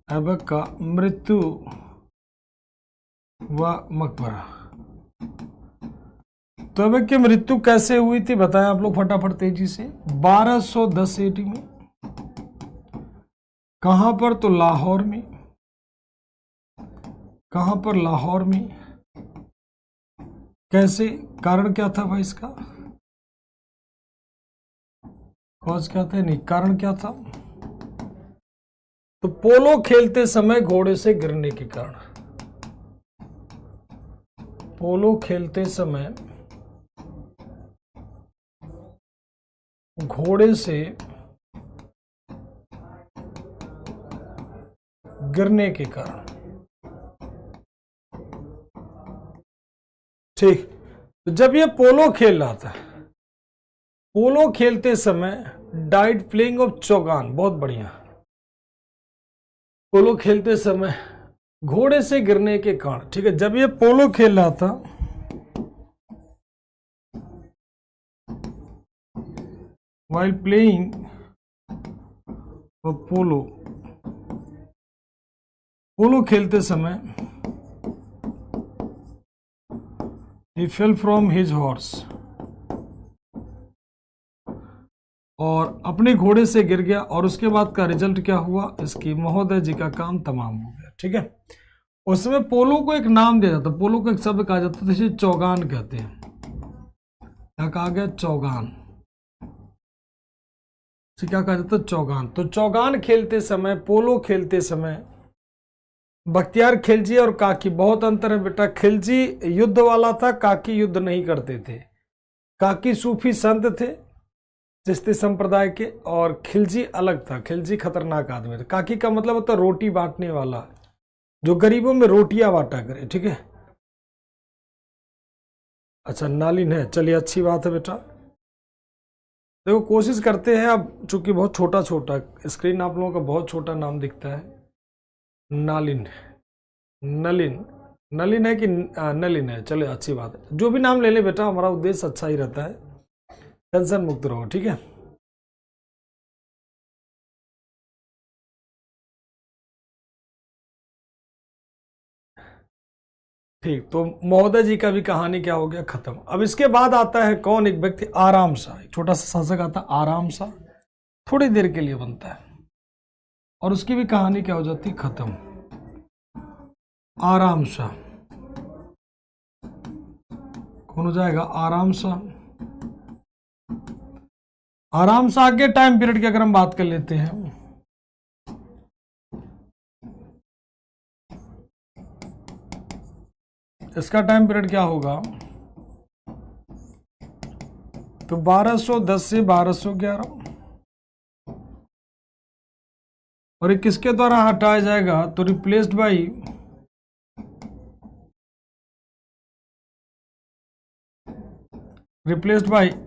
ऐबक का मृत्यु व मकबरा। तो ऐबक की मृत्यु कैसे हुई थी बताएं आप लोग फटाफट तेजी से। 1210 AD में। कहां पर? तो लाहौर में। कहां पर? लाहौर में। कैसे? कारण क्या था भाई इसका? कॉज क्या था? नहीं, कारण क्या था? तो पोलो खेलते समय घोड़े से गिरने के कारण। पोलो खेलते समय घोड़े से गिरने के कारण, ठीक। तो जब ये पोलो खेल रहा था, पोलो खेलते समय डाइड प्लेइंग ऑफ चौगान, बहुत बढ़िया। पोलो खेलते समय घोड़े से गिरने के कारण, ठीक है। जब ये पोलो खेल रहा था, while playing पोलो, पोलो खेलते समय he fell from his horse, और अपने घोड़े से गिर गया, और उसके बाद का रिजल्ट क्या हुआ? इसकी महोदय जी का काम तमाम हो गया, ठीक है। उसमें पोलो को एक नाम दिया जाता, पोलो को एक शब्द कहा जाता है, जिसे चौगान कहते हैं। क्या कहा गया? चौगान। क्या कहा जाता है? चौगान। तो चौगान खेलते समय, पोलो खेलते समय बख्तियार खिलजी और काकी, बहुत अंतर है बेटा। खिलजी युद्ध वाला था, काकी युद्ध नहीं करते थे। काकी सूफी संत थे चिश्ती संप्रदाय के, और खिलजी अलग था। खिलजी खतरनाक आदमी था। काकी का मतलब होता है रोटी बांटने वाला, जो गरीबों में रोटियां बांटा करे, ठीक है। अच्छा, नालिन है, चलिए अच्छी बात है बेटा। देखो कोशिश करते हैं अब, चूंकि बहुत छोटा छोटा स्क्रीन आप लोगों का बहुत छोटा नाम दिखता है। नालिन, नलिन, नलिन है कि नलिन है, चलो अच्छी बात है। जो भी नाम ले ले बेटा, हमारा उद्देश्य अच्छा ही रहता है, टेंशन मुक्त रहो, ठीक है। ठीक, तो महोदय जी का भी कहानी क्या हो गया, खत्म। अब इसके बाद आता है कौन, एक व्यक्ति आराम सा, एक छोटा सा शासक आता है आराम सा, थोड़ी देर के लिए बनता है और उसकी भी कहानी क्या हो जाती है, खत्म। आराम सा कौन हो जाएगा, आराम सा। आराम सा आगे टाइम पीरियड की अगर हम बात कर लेते हैं, इसका टाइम पीरियड क्या होगा, तो 1210 से 1211, और ये किसके द्वारा हटाया जाएगा, तो रिप्लेस्ड बाई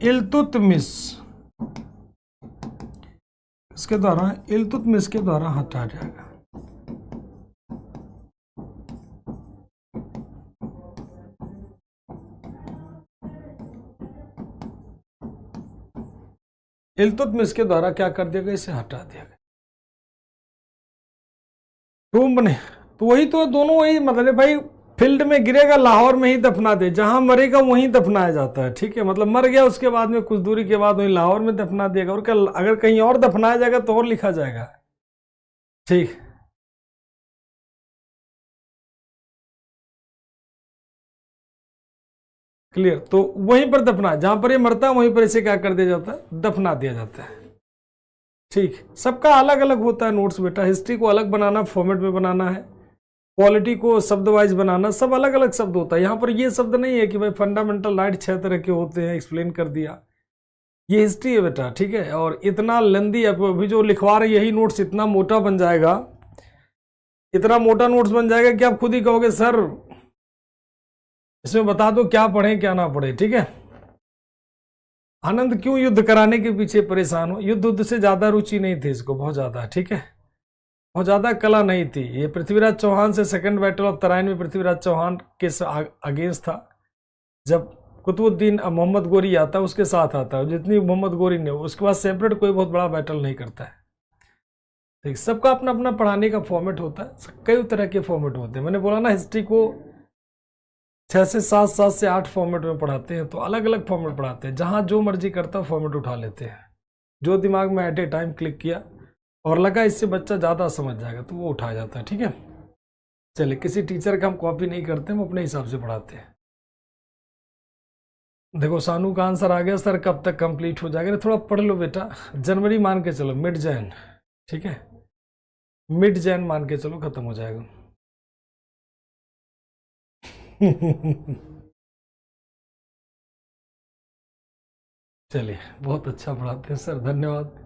इल्तुतमिश। इसके द्वारा, इल्तुतमिश के द्वारा हटाया जाएगा। इल्तुतमिश के द्वारा क्या कर दिया गया, इसे हटा दिया गया। टूम बने, तो वही तो दोनों वही मतलब भाई, फील्ड में गिरेगा लाहौर में ही दफना दे, जहां मरेगा वहीं दफनाया जाता है, ठीक है। मतलब मर गया उसके बाद में कुछ दूरी के बाद वहीं लाहौर में दफना देगा, और क्या अगर कहीं और दफनाया जाएगा तो और लिखा जाएगा, ठीक। क्लियर, तो वहीं पर दफना, जहां पर ये मरता है वहीं पर इसे क्या कर दिया जाता है, दफना दिया जाता है, ठीक। सबका अलग अलग होता है नोट्स बेटा, हिस्ट्री को अलग बनाना, फॉर्मेट में बनाना है, पॉलिटी को शब्द वाइज बनाना, सब अलग अलग शब्द होता है। यहाँ पर ये शब्द नहीं है कि भाई फंडामेंटल राइट 6 तरह के होते हैं, एक्सप्लेन कर दिया, ये हिस्ट्री है बेटा, ठीक है। और इतना लेंदी, अभी जो लिखवा रहे यही नोट्स इतना मोटा बन जाएगा, इतना मोटा नोट्स बन जाएगा कि आप खुद ही कहोगे सर इसमें बता दो क्या पढ़े क्या ना पढ़े, ठीक है। आनंद क्यों युद्ध कराने के पीछे परेशान हो, युद्ध से ज्यादा रुचि नहीं थी इसको, बहुत ज्यादा, ठीक है, बहुत ज्यादा कला नहीं थी। ये पृथ्वीराज चौहान से सेकंड बैटल ऑफ तराइन में पृथ्वीराज चौहान के अगेंस्ट था, जब कुतुबुद्दीन मोहम्मद गोरी आता है उसके साथ आता है, जितनी मोहम्मद गोरी ने, उसके बाद सेपरेट कोई बहुत बड़ा बैटल नहीं करता है, ठीक। सबका अपना अपना पढ़ाने का फॉर्मेट होता है, कई तरह के फॉर्मेट होते हैं। मैंने बोला ना हिस्ट्री को 6 से 7, 7 से 8 फॉर्मेट में पढ़ाते हैं, तो अलग अलग फॉर्मेट पढ़ाते हैं, जहां जो मर्जी करता फॉर्मेट उठा लेते हैं, जो दिमाग में एट ए टाइम क्लिक किया और लगा इससे बच्चा ज़्यादा समझ जाएगा तो वो उठाया जाता है, ठीक है। चलिए, किसी टीचर का हम कॉपी नहीं करते, हम अपने हिसाब से पढ़ाते हैं। देखो सानू का आंसर आ गया, सर कब तक कंप्लीट हो जाएगा, थोड़ा पढ़ लो बेटा, जनवरी मान के चलो, मिड जैन, ठीक है, मिड जैन मान के चलो खत्म हो जाएगा। चलिए, बहुत अच्छा पढ़ाते हैं सर, धन्यवाद।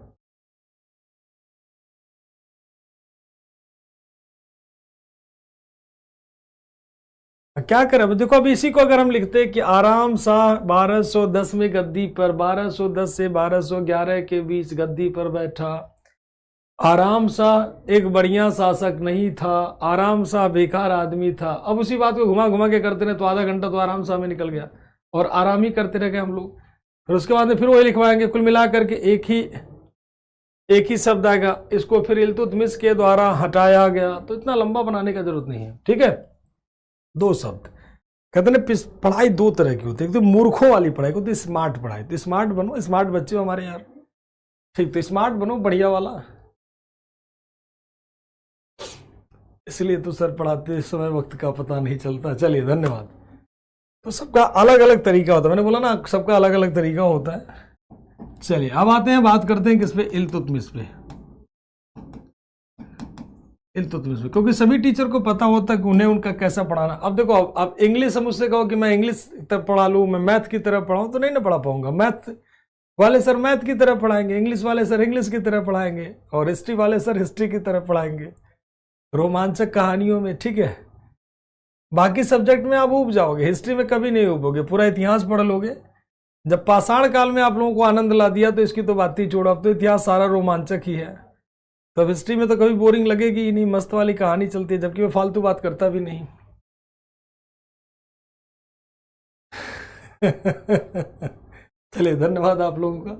क्या करें, अब देखो, अब इसी को अगर हम लिखते हैं कि आराम सा 1210 में गद्दी पर, 1210 से 1211 के बीच गद्दी पर बैठा, आराम सा एक बढ़िया शासक नहीं था, आराम सा बेकार आदमी था। अब उसी बात को घुमा घुमा के करते रहे तो आधा घंटा तो आराम सा में निकल गया, और आराम ही करते रह गए हम लोग। फिर उसके बाद में फिर वही लिखवाएंगे, कुल मिला करके एक ही शब्द आएगा, इसको फिर इल्तुतमिश के द्वारा हटाया गया, तो इतना लंबा बनाने का जरूरत नहीं है, ठीक है। 2 शब्द कहते हैं, पढ़ाई 2 तरह की होती है, एक तो मूर्खों वाली पढ़ाई होती है, स्मार्ट पढ़ाई, तो स्मार्ट बनो, स्मार्ट बच्चे हो हमारे यार, ठीक, तो स्मार्ट बनो बढ़िया वाला, इसलिए तो सर पढ़ाते समय वक्त का पता नहीं चलता। चलिए, धन्यवाद। तो सबका अलग अलग तरीका होता है, मैंने बोला ना सबका अलग अलग तरीका होता है। चलिए, अब आते हैं, बात करते हैं किस पे, इल्तुतमिश पे। इल्तुतमिश पे, क्योंकि सभी टीचर को पता होता है कि उन्हें उनका कैसा पढ़ाना। अब देखो, अब इंग्लिश हम उससे कहो कि मैं इंग्लिश तरफ पढ़ा लूँ, मैं मैथ की तरह पढ़ाऊँ, तो नहीं ना पढ़ा पाऊंगा। मैथ वाले सर मैथ की तरह पढ़ाएंगे, इंग्लिश वाले सर इंग्लिश की तरह पढ़ाएंगे, और हिस्ट्री वाले सर हिस्ट्री की तरह पढ़ाएंगे, रोमांचक कहानियों में, ठीक है। बाकी सब्जेक्ट में आप उब जाओगे, हिस्ट्री में कभी नहीं उबोगे, पूरा इतिहास पढ़ लोगे, जब पाषाण काल में आप लोगों को आनंद ला दिया तो इसकी तो बात ही छोड़ो, अब तो इतिहास सारा रोमांचक ही है। तो हिस्ट्री में तो कभी बोरिंग लगेगी ही नहीं, मस्त वाली कहानी चलती है, जबकि वो फालतू बात करता भी नहीं। चलिए, धन्यवाद आप लोगों का।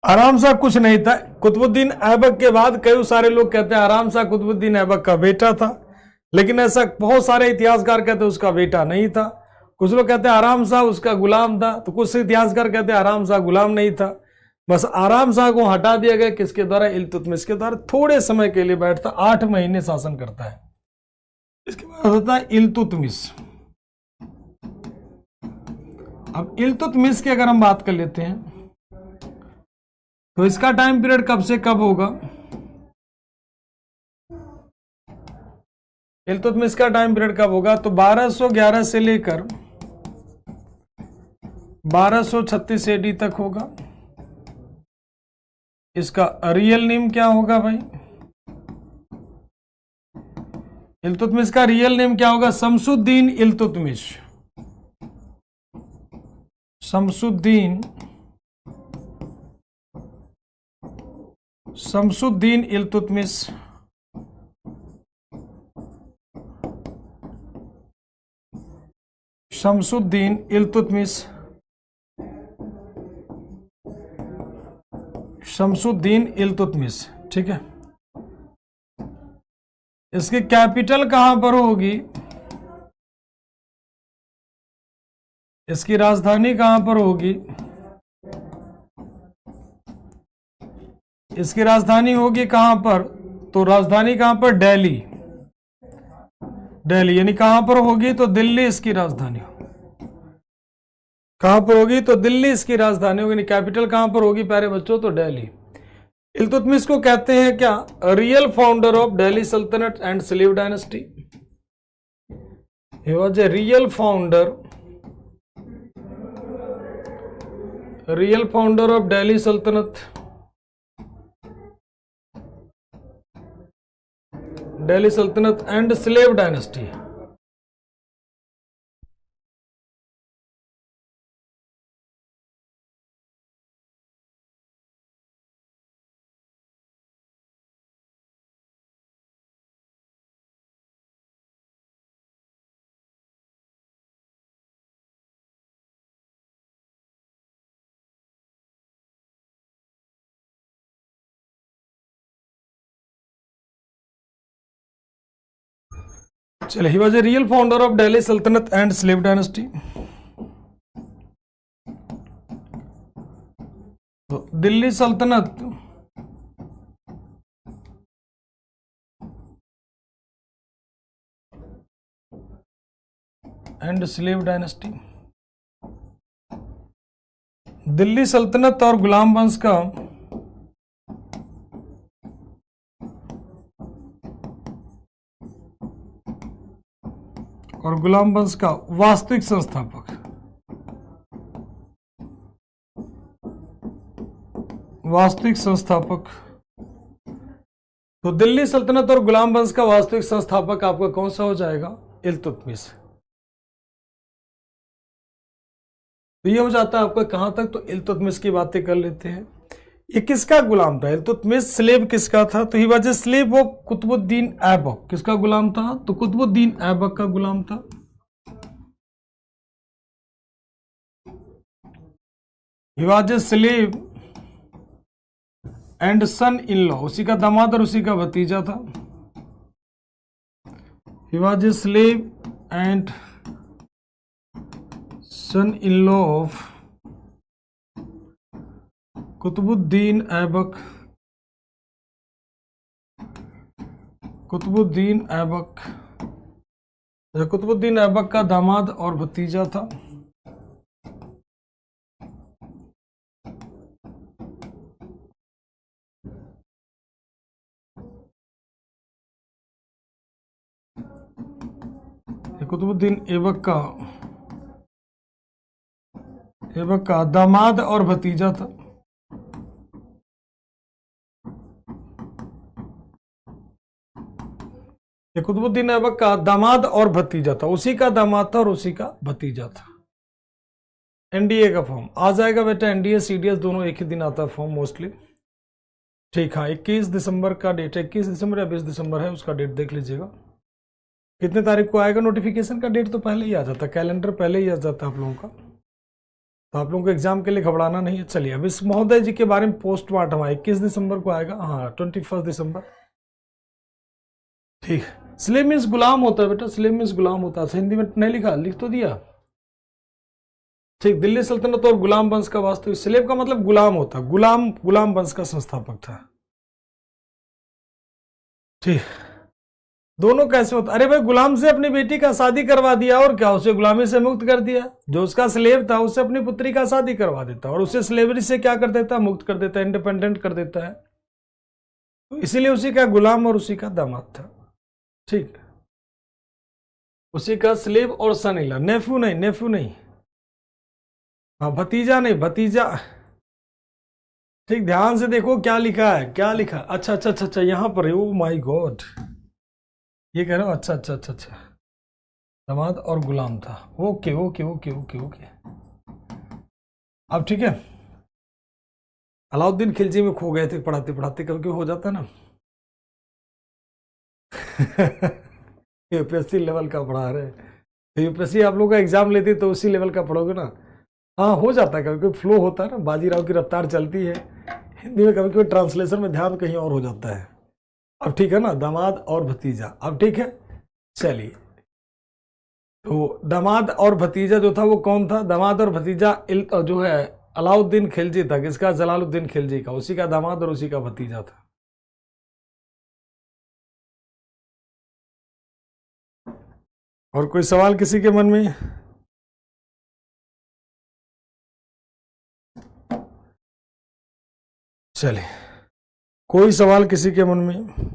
आराम शाह कुछ नहीं था। कुतुबुद्दीन ऐबक के बाद कई सारे लोग कहते हैं आराम शाह कुतुबुद्दीन ऐबक का बेटा था, लेकिन ऐसा बहुत सारे इतिहासकार कहते हैं उसका बेटा नहीं था। कुछ लोग कहते हैं आराम शाह उसका गुलाम था, तो कुछ इतिहासकार कहते हैं आराम शाह गुलाम नहीं था। बस आराम शाह को हटा दिया गया, किसके द्वारा? इल्तुतमिश के द्वारा। थोड़े समय के लिए बैठता, 8 महीने शासन करता है। इसके बाद होता है इल्तुतमिश। अब इल्तुतमिश की अगर हम बात कर लेते हैं तो इसका टाइम पीरियड कब से कब होगा? इल्तुतमिश का टाइम पीरियड कब होगा? तो 1211 से लेकर 1236 एडी तक होगा। इसका रियल नेम क्या होगा भाई? इल्तुतमिश का रियल नेम क्या होगा? शमसुद्दीन इल्तुतमिश। शमसुद्दीन इल्तुतमिश। शमसुद्दीन इल्तुतमिश। शमसुद्दीन इल्तुतमिश, ठीक है। इसकी कैपिटल कहां पर होगी? इसकी राजधानी कहां पर होगी? इसकी राजधानी होगी कहां पर? तो राजधानी कहां पर? दिल्ली। दिल्ली यानी कहां पर होगी? तो दिल्ली इसकी राजधानी कहां पर होगी? तो दिल्ली इसकी राजधानी होगी। कैपिटल कहां पर होगी प्यारे बच्चों? तो दिल्ली। इल्तुतमिश को कहते हैं क्या? रियल फाउंडर ऑफ दिल्ली सल्तनत and sleeve dynasty. He was a real founder of Delhi सल्तनत, दिल्ली सल्तनत एंड स्लेव डायनेस्टी। चलिए, ही was a real founder of Delhi सल्तनत एंड स्लेव डायनेस्टी। तो दिल्ली सल्तनत एंड स्लेव डायनेस्टी, दिल्ली सल्तनत और गुलाम वंश का वास्तविक संस्थापक, तो दिल्ली सल्तनत और गुलाम वंश का वास्तविक संस्थापक आपका कौन सा हो जाएगा? इल्तुतमिश। तो ये हो जाता है आपका कहां तक? तो इल्तुतमिश की बातें कर लेते हैं। ये किसका गुलाम था? इल्तुतमिश स्लेव किसका था? तो he was a slave of Qutubuddin Aibak. किसका गुलाम था? तो कुतुबुद्दीन ऐबक का गुलाम था। He was a slave and son in law, उसी का दामाद और उसी का भतीजा था। He was a slave and son in law of Qutubuddin Aibak. Qutubuddin Aibak का दामाद और भतीजा था। कुतुबुद्दीन ऐबक का दामाद और भतीजा था। ये कुतुबुद्दीन ऐबक का दामाद और भतीजा था, उसी का दामाद था और उसी का भतीजा था। एनडीए का फॉर्म आ जाएगा बेटा, एनडीए सीडीएस दोनों एक ही दिन आता है फॉर्म मोस्टली। ठीक, हाँ 21 दिसंबर का डेट है, 21 दिसंबर या 20 दिसंबर है, उसका डेट देख लीजिएगा कितने तारीख को आएगा। नोटिफिकेशन का डेट तो पहले ही आ जाता, कैलेंडर पहले ही आ जाता है आप लोगों का, तो आप लोगों को एग्जाम के लिए घबराना नहीं है। चलिए अब इस महोदय जी के बारे में पोस्टमार्टम है, 21 दिसंबर को आएगा, हाँ 21 दिसंबर। ठीक, स्लेव मीन्स गुलाम होता है बेटा, स्लेव मीन्स गुलाम होता है, हिंदी में नहीं लिखा, लिख तो दिया। ठीक, दिल्ली सल्तनत और गुलाम वंश का वास्तविक, स्लेव का मतलब गुलाम होता है, गुलाम वंश का संस्थापक था। ठीक, दोनों कैसे होता, अरे भाई गुलाम से अपनी बेटी का शादी करवा दिया और क्या, उसे गुलामी से मुक्त कर दिया। जो उसका स्लेव था उससे अपनी पुत्री का शादी करवा देता और उसे स्लेवरी से क्या कर देता, मुक्त कर देता, इंडिपेंडेंट कर देता है, तो इसीलिए उसी का गुलाम और उसी का दामाद था। ठीक, उसी का स्लेव और सन इन लॉ, नेफ्यू नहीं, नेफ्यू नहीं, हाँ भतीजा नहीं, भतीजा। ठीक, ध्यान से देखो क्या लिखा है, क्या लिखा, अच्छा अच्छा अच्छा अच्छा, यहाँ पर ओ माय गॉड, ये कह रहा हूँ, अच्छा अच्छा अच्छा अच्छा, दामाद और गुलाम था, okay okay okay okay okay. अब ठीक है, अलाउद्दीन खिलजी में खो गए थे पढ़ाते पढ़ाते, कभी कभी हो जाता है ना। यूपीएससी लेवल का पढ़ा रहे, तो यूपीएससी आप लोग का एग्जाम लेते तो उसी लेवल का पढ़ोगे ना। हाँ हो जाता है, कभी कभी फ्लो होता है ना, बाजीराव की रफ्तार चलती है हिंदी में, कभी कभी ट्रांसलेशन में ध्यान कहीं और हो जाता है। अब ठीक है ना, दामाद और भतीजा, अब ठीक है। चलिए, तो दामाद और भतीजा जो था वो कौन था, दामाद और भतीजा जो है अलाउद्दीन खिलजी था, किसका, जलालुद्दीन खिलजी का, उसी का दामाद और उसी का भतीजा था। और कोई सवाल किसी के मन में? चलिए, कोई सवाल किसी के मन में?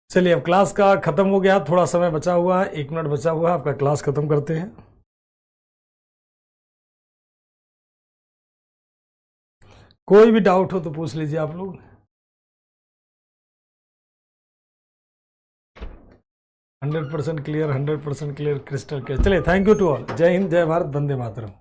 चलिए, अब क्लास का खत्म हो गया, थोड़ा समय बचा हुआ है, 1 मिनट बचा हुआ है, आपका क्लास खत्म करते हैं। कोई भी डाउट हो तो पूछ लीजिए आप लोग। 100% क्लियर, 100% क्लियर, क्रिस्टल क्लियर। चलिए, थैंक यू टू ऑल, जय हिंद, जय भारत, वंदे मातरम।